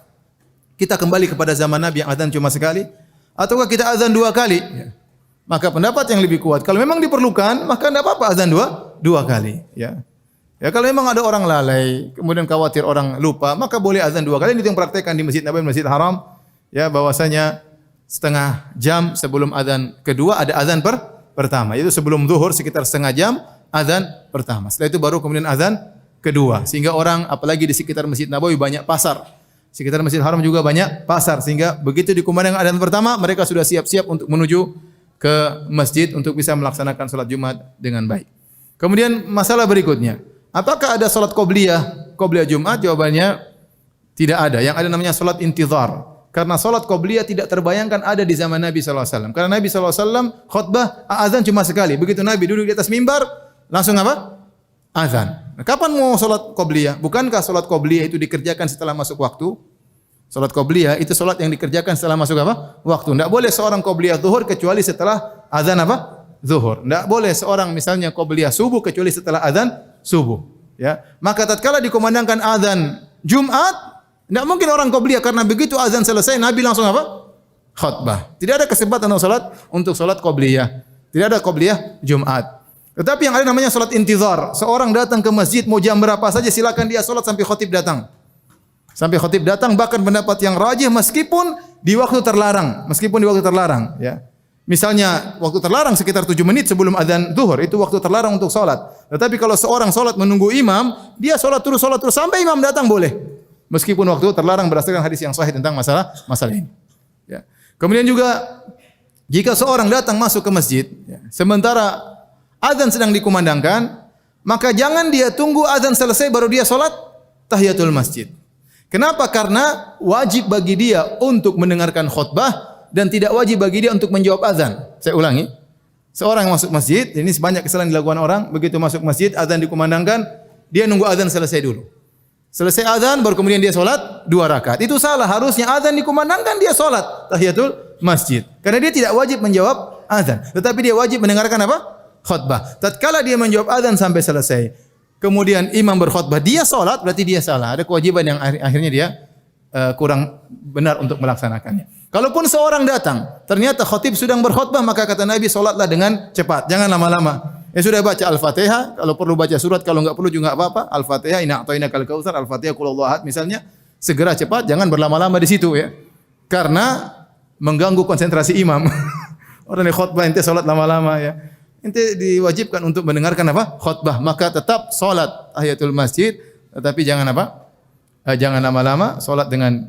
kita kembali kepada zaman Nabi yang azan cuma sekali ataukah kita azan 2 kali? Ya. Maka pendapat yang lebih kuat, kalau memang diperlukan maka tidak apa-apa azan dua kali. Ya. Ya, kalau memang ada orang lalai, kemudian khawatir orang lupa, maka boleh azan 2 kali. Itu yang praktekkan di Masjid Nabawi, Masjid Haram. Ya, bahwasanya setengah jam sebelum azan kedua ada azan pertama. Itu sebelum zuhur sekitar setengah jam azan pertama. Setelah itu baru kemudian azan kedua. Sehingga orang apalagi di sekitar Masjid Nabawi banyak pasar. Sekitar Masjid Haram juga banyak pasar, sehingga begitu dikumandangkan adzan pertama, mereka sudah siap-siap untuk menuju ke masjid untuk bisa melaksanakan salat Jumat dengan baik. Kemudian masalah berikutnya, apakah ada salat qabliyah Jumat? Jawabannya tidak ada. Yang ada namanya salat intizar. Karena salat qabliyah tidak terbayangkan ada di zaman Nabi sallallahu alaihi wasallam. Karena Nabi sallallahu alaihi wasallam khutbah azan cuma sekali. Begitu Nabi duduk di atas mimbar, langsung azan. Nah, kapan mau salat qabliyah? Bukankah salat qabliyah itu dikerjakan setelah masuk waktu? Salat qabliyah itu salat yang dikerjakan setelah masuk waktu. Tidak boleh seorang qabliyah zuhur kecuali setelah azan zuhur. Tidak boleh seorang misalnya qabliyah subuh kecuali setelah azan subuh. Ya, maka tatkala dikumandangkan azan Jumat, tidak mungkin orang qabliyah karena begitu azan selesai Nabi langsung khutbah. Tidak ada kesempatan untuk salat qabliyah. Tidak ada qabliyah Jumat. Tetapi yang ada namanya salat intizar. Seorang datang ke masjid mau jam berapa saja silakan dia salat sampai khatib datang. Sampai khatib datang, bahkan pendapat yang rajih meskipun di waktu terlarang, ya. Misalnya waktu terlarang sekitar 7 menit sebelum azan zuhur, itu waktu terlarang untuk salat. Tetapi kalau seorang salat menunggu imam, dia salat terus sampai imam datang boleh. Meskipun waktu terlarang berdasarkan hadis yang sahih tentang masalah ini. Ya. Kemudian juga jika seorang datang masuk ke masjid, ya, sementara azan sedang dikumandangkan, maka jangan dia tunggu azan selesai baru dia salat tahiyatul masjid. Kenapa? Karena wajib bagi dia untuk mendengarkan khutbah dan tidak wajib bagi dia untuk menjawab azan. Saya ulangi. Seorang masuk masjid, ini sebanyak kesalahan dilakukan orang, begitu masuk masjid azan dikumandangkan, dia nunggu azan selesai dulu. Selesai azan baru kemudian dia salat 2 rakaat. Itu salah, harusnya azan dikumandangkan dia salat tahiyatul masjid. Karena dia tidak wajib menjawab azan, tetapi dia wajib mendengarkan khutbah. Tatkala dia menjawab azan sampai selesai, kemudian imam berkhutbah, dia salat, berarti dia salah. Ada kewajiban yang akhirnya dia kurang benar untuk melaksanakannya. Kalaupun seorang datang, ternyata khatib sedang berkhutbah, maka kata Nabi, salatlah dengan cepat, jangan lama-lama. Ya sudah baca Al-Fatihah, kalau perlu baca surat, kalau enggak perlu juga enggak apa-apa. Al-Fatihah, inna a'tainakal kautsar, Al-Fatihah qul huwallahu ahad misalnya, segera cepat, jangan berlama-lama di situ ya. Karena mengganggu konsentrasi imam. Orang yang khutbah ente salat lama-lama ya. Ente diwajibkan untuk mendengarkan khutbah, maka tetap salat tahiyatul masjid, tetapi jangan jangan lama-lama, salat dengan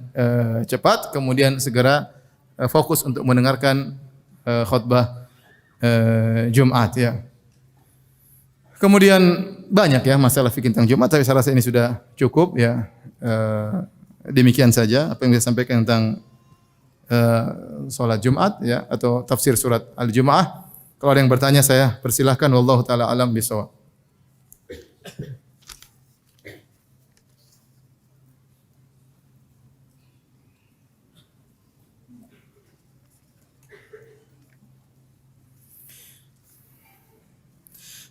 cepat, kemudian segera fokus untuk mendengarkan khutbah Jumat ya. Kemudian banyak ya masalah fikih tentang Jumat, tapi saya rasa ini sudah cukup ya. Demikian saja apa yang saya sampaikan tentang salat Jumat ya, atau tafsir surat Al-Jumu'ah. Kalau ada yang bertanya saya persilahkan, wallahu taala alam bisawab.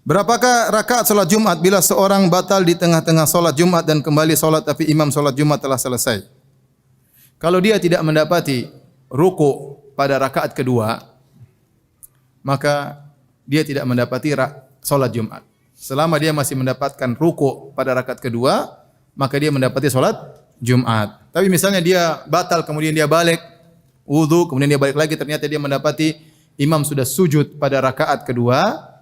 Berapakah rakaat salat Jumat bila seorang batal di tengah-tengah salat Jumat dan kembali salat tapi imam salat Jumat telah selesai? Kalau dia tidak mendapati ruku pada rakaat kedua, maka dia tidak mendapati salat Jumat. Selama dia masih mendapatkan ruku pada rakaat kedua, maka dia mendapati salat Jumat. Tapi misalnya dia batal kemudian dia balik wudu, kemudian dia balik lagi ternyata dia mendapati imam sudah sujud pada rakaat kedua,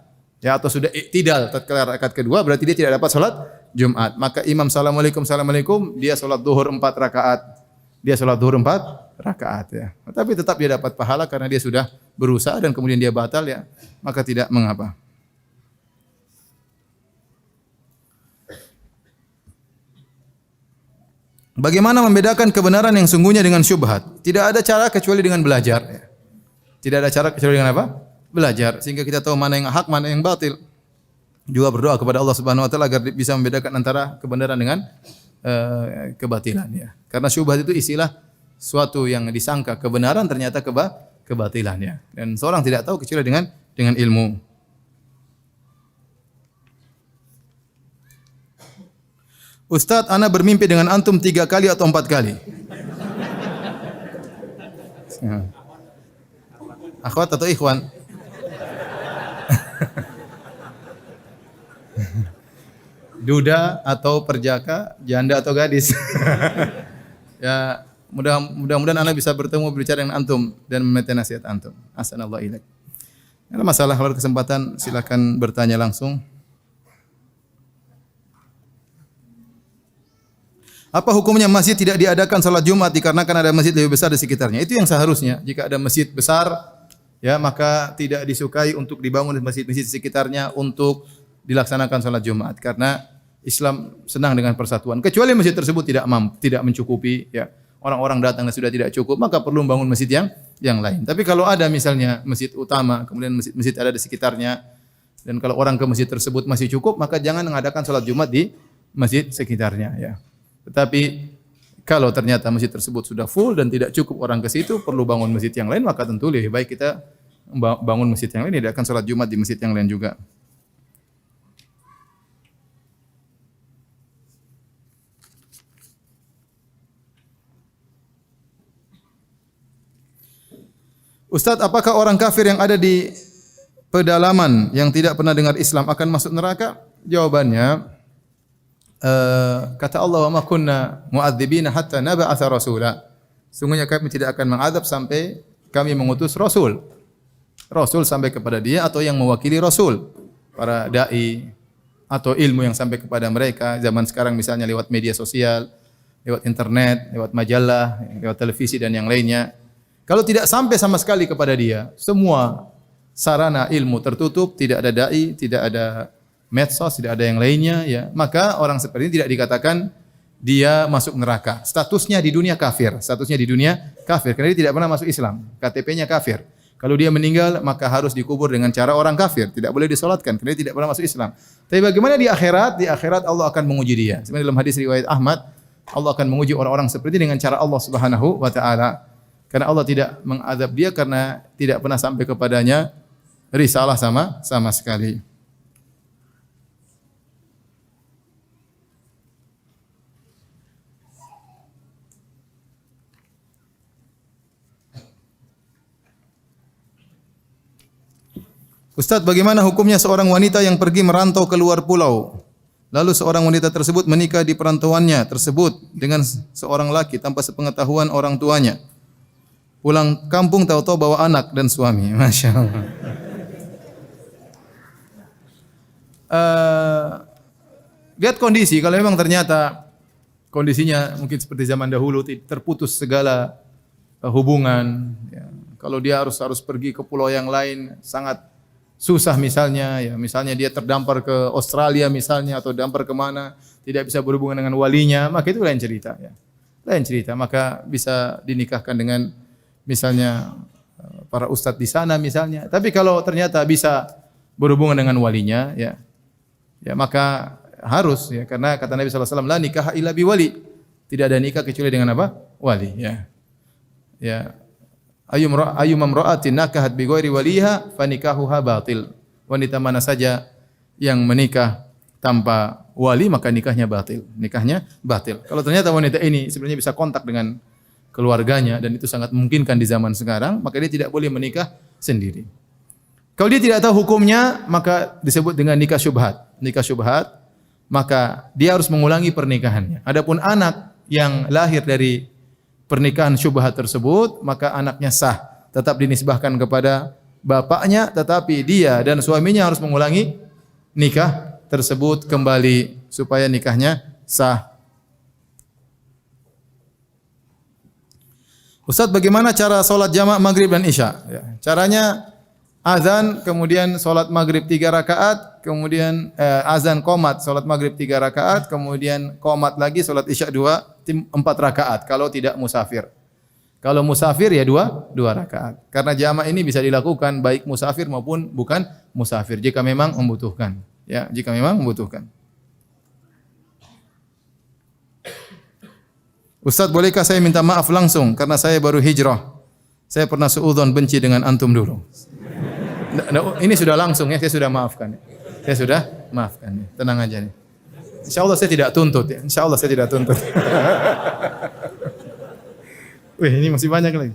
ya, atau sudah iktidal tatkala rakaat kedua, berarti dia tidak dapat salat Jumat. Maka imam assalamualaikum, dia salat zuhur 4 rakaat. Dia salat zuhur 4 rakaat, ya. Tapi tetap dia dapat pahala karena dia sudah berusaha dan kemudian dia batal, ya, maka tidak mengapa. Bagaimana membedakan kebenaran yang sungguhnya dengan syubhat? Tidak ada cara kecuali dengan belajar, ya. Tidak ada cara kecuali dengan apa? Belajar, sehingga kita tahu mana yang hak, mana yang batil. Juga berdoa kepada Allah Subhanahu wa taala agar bisa membedakan antara kebenaran dengan kebatilan, ya. Karena syubhat itu istilah suatu yang disangka kebenaran ternyata kebatilan, ya. Dan seorang tidak tahu kecuali dengan ilmu. Ustaz, ana bermimpi dengan antum 3 kali atau 4 kali. Akhwat atau ikhwan? Duda atau perjaka, janda atau gadis. Ya, mudah-mudahan ana bisa bertemu berbicara dengan antum dan meminta nasihat antum. Ahsanallahu ilaik. Kalau masalah kalau kesempatan silakan bertanya langsung. Apa hukumnya masjid tidak diadakan salat Jumat dikarenakan ada masjid lebih besar di sekitarnya? Itu yang seharusnya. Jika ada masjid besar, ya, maka tidak disukai untuk dibangun masjid-masjid di sekitarnya untuk dilaksanakan salat Jumat, karena Islam senang dengan persatuan. Kecuali masjid tersebut tidak mencukupi, ya. Orang-orang datang dan sudah tidak cukup, maka perlu membangun masjid yang lain. Tapi kalau ada misalnya masjid utama, kemudian masjid ada di sekitarnya, dan kalau orang ke masjid tersebut masih cukup, maka jangan mengadakan salat Jumat di masjid sekitarnya, ya. Tetapi kalau ternyata masjid tersebut sudah full dan tidak cukup orang ke situ, perlu bangun masjid yang lain, maka tentu lebih baik kita bangun masjid yang lain, tidak akan salat Jumat di masjid yang lain juga. Ustaz, apakah orang kafir yang ada di pedalaman yang tidak pernah dengar Islam akan masuk neraka? Jawabannya, kata Allah, wa ma kunna mu'adzibina hatta nab'atsa rasula. Sungguhnya kami tidak akan mengadab sampai kami mengutus rasul. Rasul sampai kepada dia atau yang mewakili rasul, para dai atau ilmu yang sampai kepada mereka zaman sekarang misalnya lewat media sosial, lewat internet, lewat majalah, lewat televisi dan yang lainnya. Kalau tidak sampai sama sekali kepada dia, semua sarana ilmu tertutup, tidak ada dai, tidak ada medsos, tidak ada yang lainnya, ya, maka orang seperti ini tidak dikatakan dia masuk neraka. Statusnya di dunia kafir, karena dia tidak pernah masuk Islam. KTP-nya kafir. Kalau dia meninggal, maka harus dikubur dengan cara orang kafir, tidak boleh disolatkan karena dia tidak pernah masuk Islam. Tapi bagaimana di akhirat? Di akhirat Allah akan menguji dia. Sebenarnya dalam hadis riwayat Ahmad, Allah akan menguji orang-orang seperti ini dengan cara Allah Subhanahu wa taala. Karena Allah tidak mengadab dia karena tidak pernah sampai kepadanya risalah sama sekali. Ustaz, bagaimana hukumnya seorang wanita yang pergi merantau ke luar pulau? Lalu seorang wanita tersebut menikah di perantauannya tersebut dengan seorang laki tanpa sepengetahuan orang tuanya. Pulang kampung tahu-tahu bawa anak dan suami. Masya Allah. Lihat kondisi, kalau memang ternyata kondisinya mungkin seperti zaman dahulu, terputus segala hubungan. Ya. Kalau dia harus pergi ke pulau yang lain, sangat susah misalnya, ya, misalnya dia terdampar ke Australia misalnya atau dampar kemana, tidak bisa berhubungan dengan walinya, maka itu lain cerita, ya. Lain cerita, maka bisa dinikahkan dengan misalnya para ustadz di sana misalnya. Tapi kalau ternyata bisa berhubungan dengan walinya, ya, ya maka harus, ya, karena kata Nabi sallallahu alaihi wasallam, la nikah illa bi wali. Tidak ada nikah kecuali dengan apa? Wali, ya. Ya. Ayyum imra'atin nakahat bi ghairi waliha fa nikahuha batil. Wanita mana saja yang menikah tanpa wali maka nikahnya batil. Nikahnya batil. Kalau ternyata wanita ini sebenarnya bisa kontak dengan keluarganya dan itu sangat memungkinkan di zaman sekarang, maka dia tidak boleh menikah sendiri. Kalau dia tidak tahu hukumnya, maka disebut dengan nikah syubhat. Nikah syubhat, maka dia harus mengulangi pernikahannya. Adapun anak yang lahir dari pernikahan syubhat tersebut, maka anaknya sah, tetap dinisbahkan kepada bapaknya, tetapi dia dan suaminya harus mengulangi nikah tersebut kembali supaya nikahnya sah. Ustaz, bagaimana cara solat jamak maghrib dan isya? Ya, caranya azan, kemudian solat maghrib 3 rakaat, kemudian azan qomat, solat maghrib 3 rakaat, kemudian qomat lagi, solat isya 4 rakaat kalau tidak musafir. Kalau musafir ya 2 rakaat. Karena jamak ini bisa dilakukan baik musafir maupun bukan musafir jika memang membutuhkan. Ya, jika memang membutuhkan. Ustaz, bolehkah saya minta maaf langsung karena saya baru hijrah? Saya pernah suudzon benci dengan antum dulu. Ini sudah langsung ya, saya sudah maafkan. Saya sudah maafkan. Tenang aja nih. Insyaallah saya tidak tuntut ya. Insyaallah saya tidak tuntut. Wih, ini masih banyak lagi.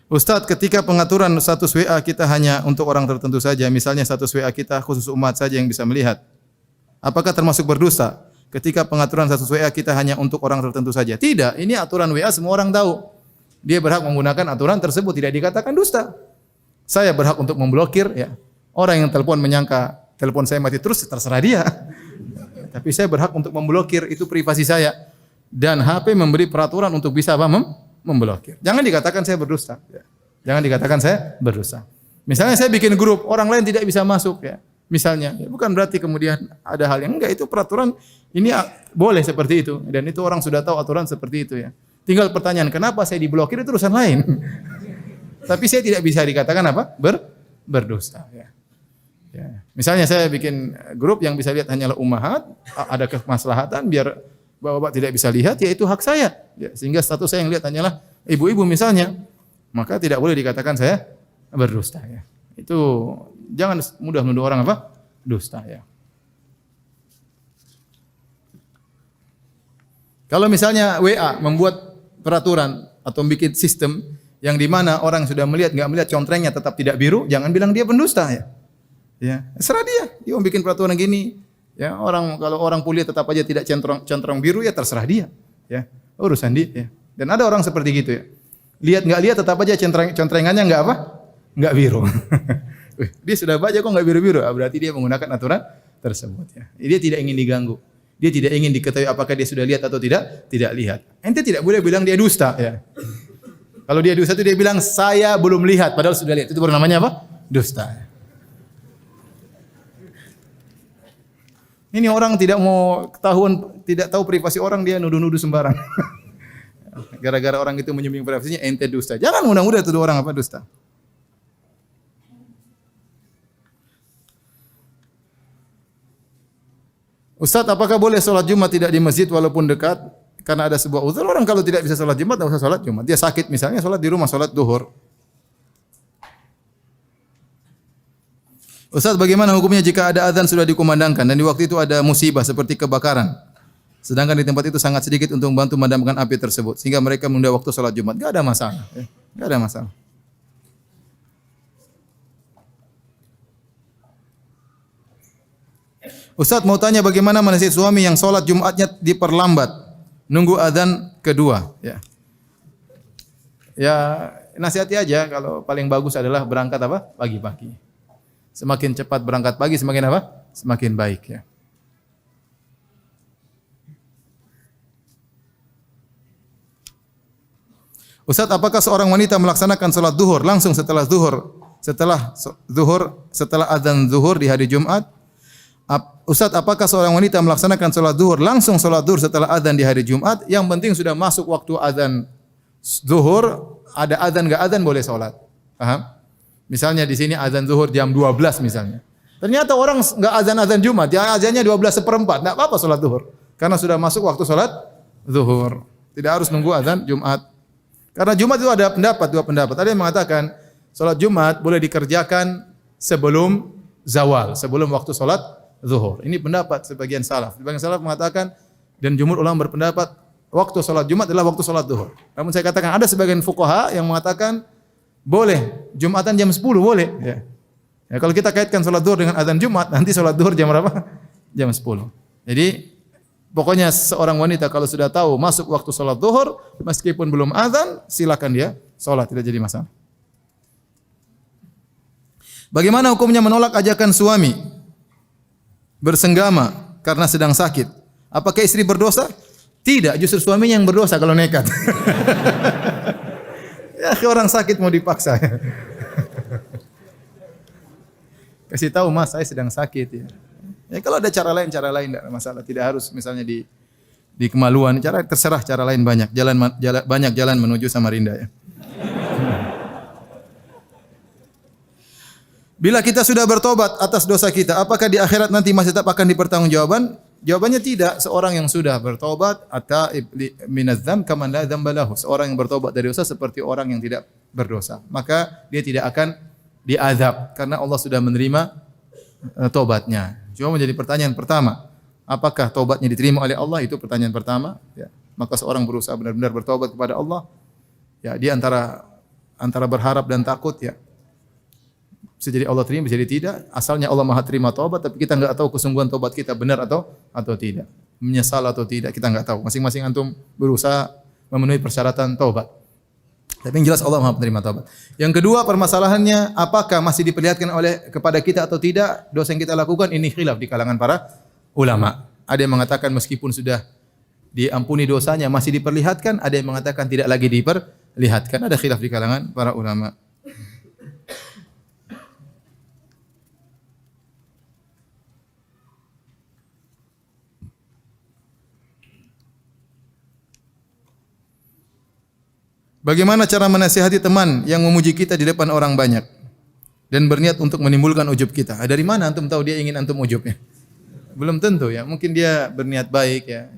Ustadz, ketika pengaturan status WA kita hanya untuk orang tertentu saja, misalnya status WA kita khusus umat saja yang bisa melihat, apakah termasuk berdosa? Ketika pengaturan status WA kita hanya untuk orang tertentu saja. Tidak, ini aturan WA semua orang tahu. Dia berhak menggunakan aturan tersebut, tidak dikatakan dusta. Saya berhak untuk memblokir ya. Orang yang telepon menyangka telepon saya mati terus, terserah dia. Tapi saya berhak untuk memblokir, itu privasi saya. Dan HP memberi peraturan untuk bisa apa? Memblokir. Jangan dikatakan saya berdusta. Ya. Jangan dikatakan saya berdusta. Misalnya saya bikin grup, orang lain tidak bisa masuk ya. Misalnya, ya, bukan berarti kemudian ada hal yang enggak, itu peraturan ini boleh seperti itu dan itu orang sudah tahu aturan seperti itu ya. Tinggal pertanyaan, kenapa saya diblokir itu urusan lain. Tapi saya tidak bisa dikatakan apa? Berdusta ya. Ya. Misalnya saya bikin grup yang bisa lihat hanyalah ummahat, ada kemaslahatan biar bapak-bapak tidak bisa lihat, ya itu hak saya. Ya, sehingga status saya yang lihat hanyalah ibu-ibu misalnya, maka tidak boleh dikatakan saya berdusta ya. Itu jangan mudah menuduh orang apa? Dusta ya. Kalau misalnya WA membuat peraturan atau membuat sistem yang di mana orang sudah melihat enggak melihat contrengnya tetap tidak biru, jangan bilang dia pendusta ya. Ya, serah dia. Dia mau bikin peraturan gini. Ya, kalau orang kuliah tetap aja tidak centrong biru ya terserah dia. Ya, urusan dia ya. Dan ada orang seperti gitu ya. Lihat enggak lihat tetap aja contrengannya enggak apa? Enggak biru. Dia sudah baca kok enggak biru-biru, berarti dia menggunakan aturan tersebut ya. Dia tidak ingin diganggu. Dia tidak ingin diketahui apakah dia sudah lihat atau tidak lihat. Ente tidak boleh bilang dia dusta ya. Kalau dia dusta itu dia bilang saya belum lihat padahal sudah lihat. Itu baru namanya apa? Dusta. Ini orang tidak mau ketahuan, tidak tahu privasi orang, dia nuduh-nuduh sembarang. Gara-gara orang itu menyembunyikan privasinya, ente dusta. Jangan mudah-mudah tuduh orang apa dusta. Ustaz, apakah boleh sholat Jumat tidak di masjid walaupun dekat? Karena ada sebuah uzur, orang kalau tidak bisa sholat Jumat, tidak usah sholat Jumat. Dia sakit misalnya, sholat di rumah, sholat duhur. Ustaz, bagaimana hukumnya jika ada azan sudah dikumandangkan dan di waktu itu ada musibah seperti kebakaran? Sedangkan di tempat itu sangat sedikit untuk membantu memadamkan api tersebut. Sehingga mereka menunda waktu sholat Jumat. Tidak ada masalah. Tidak ada masalah. Ustaz, mau tanya bagaimana menasihat suami yang sholat Jumatnya diperlambat, nunggu adzan kedua. Ya, nasihati aja. Kalau paling bagus adalah berangkat apa? Pagi-pagi. Semakin cepat berangkat pagi, semakin apa? Semakin baik ya. Ustaz, apakah seorang wanita melaksanakan sholat zuhur langsung setelah adzan zuhur di hari Jumat? Ustaz, apakah seorang wanita melaksanakan sholat zuhur langsung sholat zuhur setelah adzan di hari Jumat? Yang penting sudah masuk waktu adzan zuhur, ada adzan enggak adzan boleh sholat. Paham? Misalnya di sini adzan zuhur jam 12 misalnya. Ternyata orang enggak adzan Jumat, ya adzannya 12:15, enggak apa-apa sholat zuhur. Karena sudah masuk waktu sholat zuhur. Tidak harus nunggu adzan Jumat. Karena Jumat itu ada pendapat, dua pendapat. Ada yang mengatakan salat Jumat boleh dikerjakan sebelum zawal, sebelum waktu salat zuhur. Ini pendapat sebagian salaf. Sebagian salaf mengatakan dan jumhur ulama berpendapat waktu salat Jumat adalah waktu salat zuhur. Namun saya katakan ada sebagian fuqaha yang mengatakan boleh Jumatan jam 10 boleh. Ya. Ya, kalau kita kaitkan salat zuhur dengan azan Jumat, nanti salat zuhur jam berapa? Jam 10. Jadi pokoknya seorang wanita kalau sudah tahu masuk waktu salat zuhur meskipun belum azan, silakan dia salat, tidak jadi masalah. Bagaimana hukumnya menolak ajakan suami bersenggama karena sedang sakit? Apakah istri berdosa? Tidak, justru suaminya yang berdosa kalau nekat. Ya, orang sakit mau dipaksa. Kasih tahu Mas, saya sedang sakit ya. Ya kalau ada cara lain tidak masalah. Tidak harus misalnya di kemaluan. Cara terserah, cara lain banyak. Banyak jalan menuju Samarinda ya. Bila kita sudah bertobat atas dosa kita, apakah di akhirat nanti masih tetap akan dipertanggungjawabkan? Jawabannya tidak. Seorang yang sudah bertobat atau minaz-dzam kaman la dzamba lahu. Seorang yang bertobat dari dosa seperti orang yang tidak berdosa. Maka dia tidak akan diazab karena Allah sudah menerima tobatnya. Cuma menjadi pertanyaan pertama, apakah tobatnya diterima oleh Allah? Itu pertanyaan pertama. Ya. Maka seorang berusaha benar-benar bertobat kepada Allah. Ya, dia antara berharap dan takut ya. Bisa jadi Allah terima, bisa jadi tidak. Asalnya Allah Maha terima taubat, tapi kita enggak tahu kesungguhan taubat kita benar atau tidak. Menyesal atau tidak, kita enggak tahu. Masing-masing antum berusaha memenuhi persyaratan taubat. Tapi yang jelas Allah Maha penerima taubat. Yang kedua permasalahannya, apakah masih diperlihatkan kepada kita atau tidak dosa yang kita lakukan? Ini khilaf di kalangan para ulama. Ada yang mengatakan meskipun sudah diampuni dosanya masih diperlihatkan, ada yang mengatakan tidak lagi diperlihatkan. Ada khilaf di kalangan para ulama. Bagaimana cara menasihati teman yang memuji kita di depan orang banyak dan berniat untuk menimbulkan ujub kita? Dari mana antum tahu dia ingin antum ujubnya? Belum tentu ya. Mungkin dia berniat baik ya.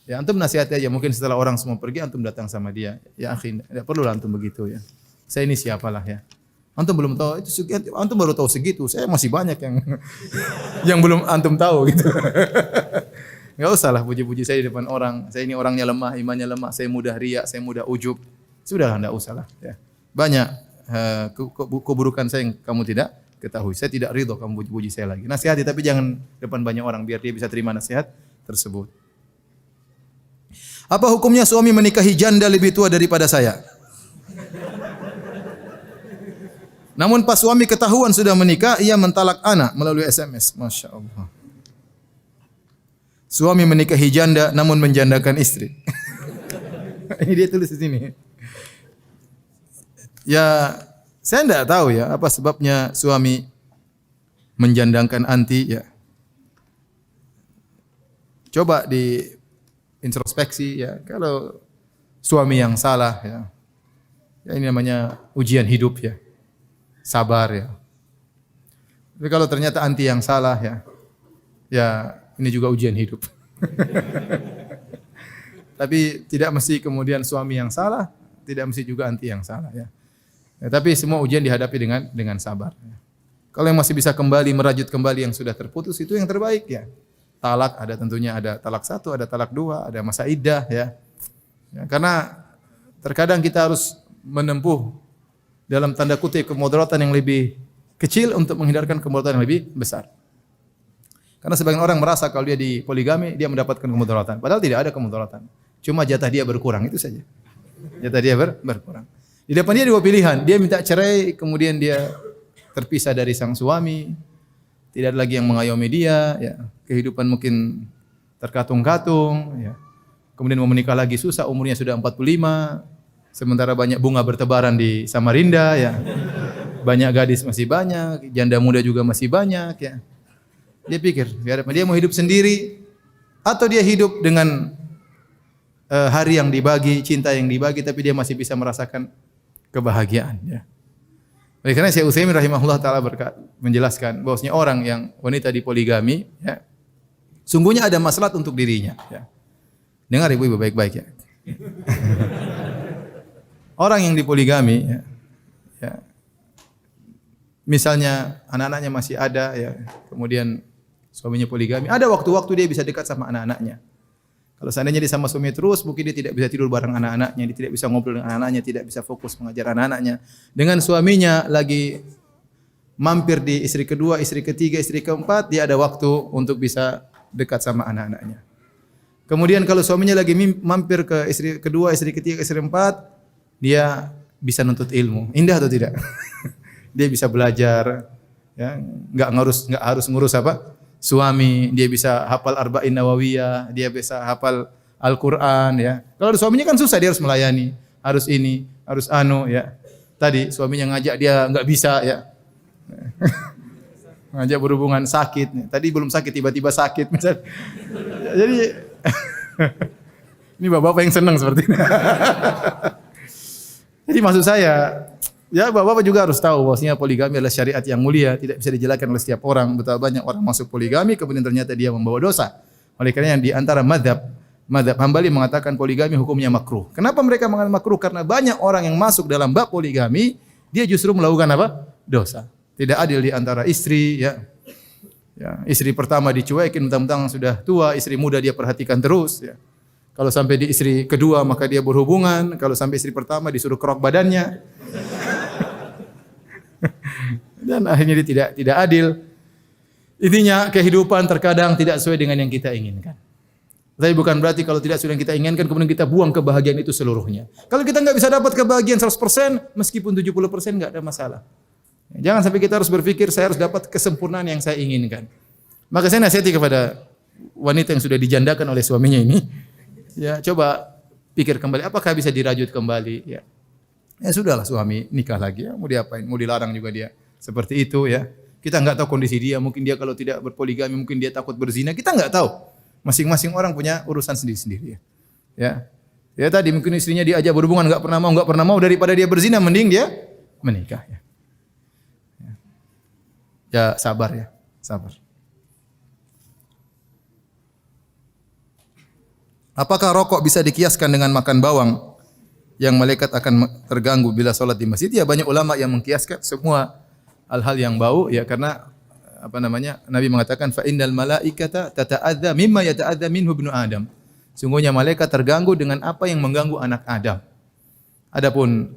Ya antum nasihati aja. Mungkin setelah orang semua pergi antum datang sama dia. Ya akhi, tidak perlu antum begitu ya. Saya ini siapalah ya. Antum belum tahu itu, antum baru tahu segitu. Saya masih banyak yang yang belum antum tahu gitu. Enggak usahlah puji-puji saya di depan orang. Saya ini orangnya lemah, imannya lemah, saya mudah riya, saya mudah ujub. Sudahlah, enggak usahlah ya. Banyak keburukan saya yang kamu tidak ketahui. Saya tidak ridho kamu puji-puji saya lagi. Nasihati tapi jangan depan banyak orang biar dia bisa terima nasihat tersebut. Apa hukumnya suami menikahi janda lebih tua daripada saya? Namun pas suami ketahuan sudah menikah, ia mentalak anak melalui SMS. Masya Allah. Suami menikahi janda namun menjandakan istri. Ini dia tulis di sini. Ya, saya tidak tahu ya apa sebabnya suami menjandakan anti ya. Coba di introspeksi ya. Kalau suami yang salah ya. Ya ini namanya ujian hidup ya. Sabar ya. Tapi kalau ternyata anti yang salah ya. Ya ini juga ujian hidup. Tapi tidak mesti kemudian suami yang salah, tidak mesti juga anti yang salah ya. Ya tapi semua ujian dihadapi dengan sabar. Ya. Kalau yang masih bisa kembali merajut kembali yang sudah terputus itu yang terbaik ya. Talak ada tentunya ada talak 1, ada talak 2, ada masa iddah ya. Ya karena terkadang kita harus menempuh dalam tanda kutip kemudaratan yang lebih kecil untuk menghindarkan kemudaratan yang lebih besar. Karena sebagian orang merasa kalau dia di poligami dia mendapatkan kemudaratan, padahal tidak ada kemudaratan. Cuma jatah dia berkurang itu saja. Jatah dia berkurang. Di depan dia dua pilihan, dia minta cerai, kemudian dia terpisah dari sang suami, tidak ada lagi yang mengayomi dia, ya. Kehidupan mungkin terkatung-katung, ya. Kemudian mau menikah lagi susah, umurnya sudah 45, sementara banyak bunga bertebaran di Samarinda, ya. Banyak gadis masih banyak, janda muda juga masih banyak, ya. Dia pikir, dia mau hidup sendiri atau dia hidup dengan hari yang dibagi, cinta yang dibagi, tapi dia masih bisa merasakan kebahagiaan. Ya. Oleh karena Syekh Utsaimin rahimahullah taala menjelaskan bahwasanya orang yang wanita di poligami, ya, sungguhnya ada maslahat untuk dirinya. Ya. Dengar ibu-ibu baik-baik ya. Orang yang dipoligami, ya, misalnya anak-anaknya masih ada, ya, kemudian suaminya poligami, ada waktu-waktu dia bisa dekat sama anak-anaknya. Kalau seandainya dia sama suami terus, mungkin dia tidak bisa tidur bareng anak-anaknya, dia tidak bisa ngobrol dengan anak-anaknya, tidak bisa fokus mengajar anak-anaknya. Dengan suaminya lagi mampir di istri kedua, istri ketiga, istri keempat, dia ada waktu untuk bisa dekat sama anak-anaknya. Kemudian kalau suaminya lagi mampir ke istri kedua, istri ketiga, istri keempat, dia bisa nuntut ilmu. Indah atau tidak? Dia bisa belajar, ya, enggak harus ngurus apa? Suami, dia bisa hafal Arba'in Nawawiyah, dia bisa hafal Al-Qur'an, ya. Kalau ada suaminya kan susah, dia harus melayani, harus ini, harus anu, ya. Tadi suaminya ngajak dia enggak bisa, ya. Ngajak berhubungan sakit. Tadi belum sakit tiba-tiba sakit misalnya. Jadi ini bapak-bapak yang senang seperti ini. Jadi maksud saya, ya bapak-bapak juga harus tahu bahwasanya poligami adalah syariat yang mulia, tidak bisa dijelaskan oleh setiap orang. Betapa banyak orang masuk poligami kemudian ternyata dia membawa dosa. Oleh karena yang di antara mazhab Hambali mengatakan poligami hukumnya makruh. Kenapa mereka mengatakan makruh? Karena banyak orang yang masuk dalam bab poligami, dia justru melakukan apa? Dosa. Tidak adil di antara istri, ya. Ya, istri pertama dicuekin, mentang-mentang sudah tua, istri muda dia perhatikan terus, ya. Kalau sampai di istri kedua maka dia berhubungan, kalau sampai istri pertama disuruh kerok badannya. Dan akhirnya dia tidak adil. Intinya kehidupan terkadang tidak sesuai dengan yang kita inginkan. Tapi bukan berarti kalau tidak sesuai yang kita inginkan kemudian kita buang kebahagiaan itu seluruhnya. Kalau kita enggak bisa dapat kebahagiaan 100%, meskipun 70% enggak ada masalah. Jangan sampai kita harus berpikir saya harus dapat kesempurnaan yang saya inginkan. Maka saya nasihati kepada wanita yang sudah dijandakan oleh suaminya ini, ya coba pikir kembali apakah bisa dirajut kembali, ya. Ya sudahlah suami nikah lagi, ya. Mau diapain? Mau dilarang juga dia seperti itu, ya. Kita enggak tahu kondisi dia, mungkin dia kalau tidak berpoligami mungkin dia takut berzina, kita enggak tahu. Masing-masing orang punya urusan sendiri-sendiri, ya. Ya. Ya tadi mungkin istrinya diajak berhubungan enggak pernah mau daripada dia berzina mending dia menikah, ya. Ya sabar, ya, sabar. Apakah rokok bisa dikiaskan dengan makan bawang yang malaikat akan terganggu bila sholat di masjid? Ya banyak ulama yang mengkiaskan semua hal-hal yang bau, ya karena apa namanya? Nabi mengatakan fa innal malaikata tata'adza mimma yata'adza minhu ibnu Adam. Sungguhnya malaikat terganggu dengan apa yang mengganggu anak Adam. Adapun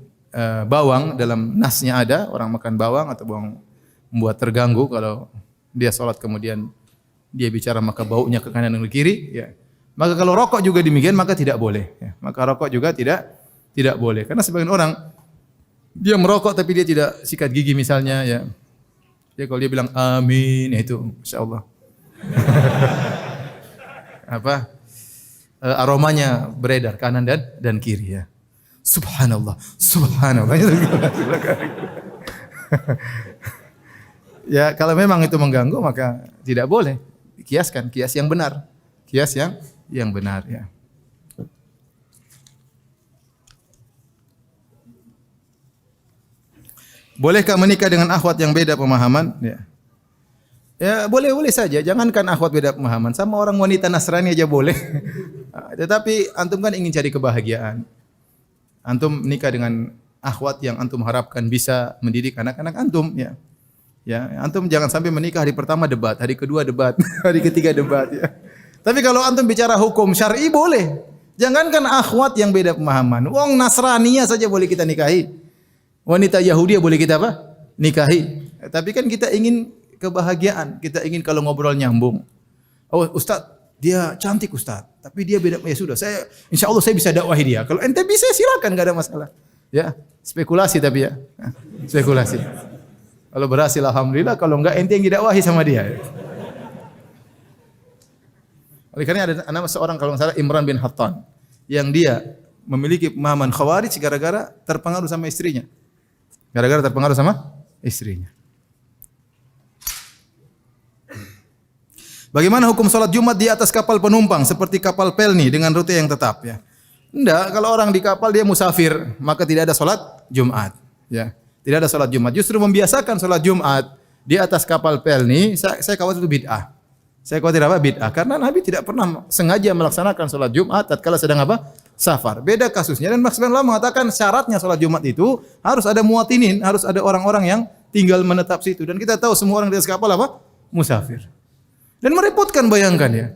bawang dalam nasnya ada orang makan bawang atau bawang membuat terganggu kalau dia sholat kemudian dia bicara maka baunya ke kanan dan ke kiri, ya. Maka kalau rokok juga demikian maka tidak boleh, ya. Maka rokok juga tidak boleh karena sebagian orang dia merokok tapi dia tidak sikat gigi misalnya, ya. Ya kalau dia bilang amin itu insyaallah. Apa? Aromanya beredar kanan dan kiri, ya. Subhanallah. Ya kalau memang itu mengganggu maka tidak boleh dikiaskan, kias yang benar. Kias yang benar, ya. Bolehkah menikah dengan akhwat yang beda pemahaman? Ya. Ya boleh saja, jangankan akhwat beda pemahaman, sama orang wanita Nasrani aja boleh. Tetapi antum kan ingin cari kebahagiaan. Antum menikah dengan akhwat yang antum harapkan bisa mendidik anak-anak antum, ya. Ya, antum jangan sampai menikah hari pertama debat, hari kedua debat, hari ketiga debat, ya. Tapi kalau antum bicara hukum syar'i boleh. Jangankan akhwat yang beda pemahaman, wong Nasraniya saja boleh kita nikahi. Wanita Yahudi boleh kita apa? Nikahi. Tapi kan kita ingin kebahagiaan, kita ingin kalau ngobrol nyambung. Oh, Ustaz, dia cantik Ustaz, tapi dia beda, ya sudah, insya Allah saya bisa dakwahi dia. Kalau ente bisa silakan, enggak ada masalah. Ya, spekulasi tapi ya. Spekulasi. Kalau berhasil alhamdulillah, kalau enggak ente yang didakwahi sama dia. Oleh karena ada nama seorang kalau enggak salah Imran bin Hattan yang dia memiliki pemahaman Khawarij gara-gara terpengaruh sama istrinya. Gara-gara terpengaruh sama istrinya. Bagaimana hukum salat Jumat di atas kapal penumpang seperti kapal pelni dengan rute yang tetap, ya? Enggak, kalau orang di kapal dia musafir, maka tidak ada salat Jumat, ya. Tidak ada salat Jumat. Justru membiasakan salat Jumat di atas kapal pelni, saya khawatir itu bid'ah. Saya khawatir apa? Bid'ah. Karena Nabi tidak pernah sengaja melaksanakan salat Jumat tatkala sedang apa? safar. Beda kasusnya dan Rasulullah mengatakan syaratnya salat Jumat itu harus ada muwatinin, harus ada orang-orang yang tinggal menetap situ. Dan kita tahu semua orang di atas kapal apa? Musafir. Dan merepotkan, bayangkan ya.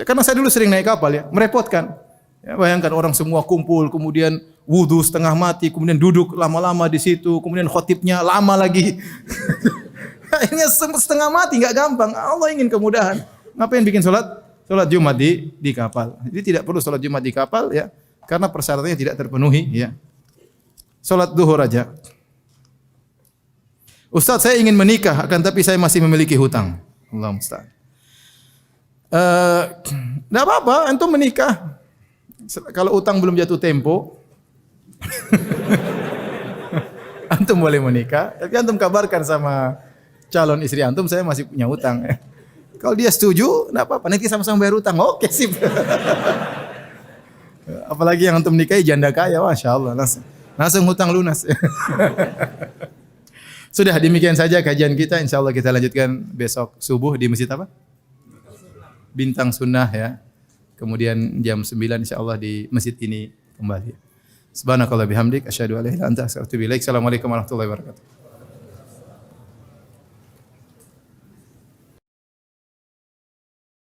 Karena saya dulu sering naik kapal ya, merepotkan. Ya, bayangkan orang semua kumpul, kemudian wudu setengah mati, kemudian duduk lama-lama di situ, kemudian khotibnya lama lagi. Akhirnya setengah mati, nggak gampang. Allah ingin kemudahan. Ngapain bikin sholat Jumat di kapal? Jadi tidak perlu sholat Jumat di kapal ya, karena persyaratannya tidak terpenuhi ya. Sholat duhur aja. Ustaz, saya ingin menikah, akan tapi saya masih memiliki hutang. Allah musta'an. Nggak apa-apa, antum menikah. Kalau utang belum jatuh tempo, antum boleh menikah. Tapi antum kabarkan sama calon istri antum, saya masih punya utang. Kalau dia setuju, nggak apa-apa. Nanti sama-sama bayar utang. Oke, sip. Apalagi yang antum nikahi janda kaya, masya Allah, langsung hutang lunas. Sudah, demikian saja kajian kita. Insya Allah kita lanjutkan besok subuh di masjid apa? Bintang Sunnah ya. Kemudian jam 9 insya Allah di masjid ini kembali. Subhanakallah bihamdik asyhadu an la ilaha illa anta astaghfiruka wa atubu ilaik. Assalamualaikum warahmatullahi wabarakatuh.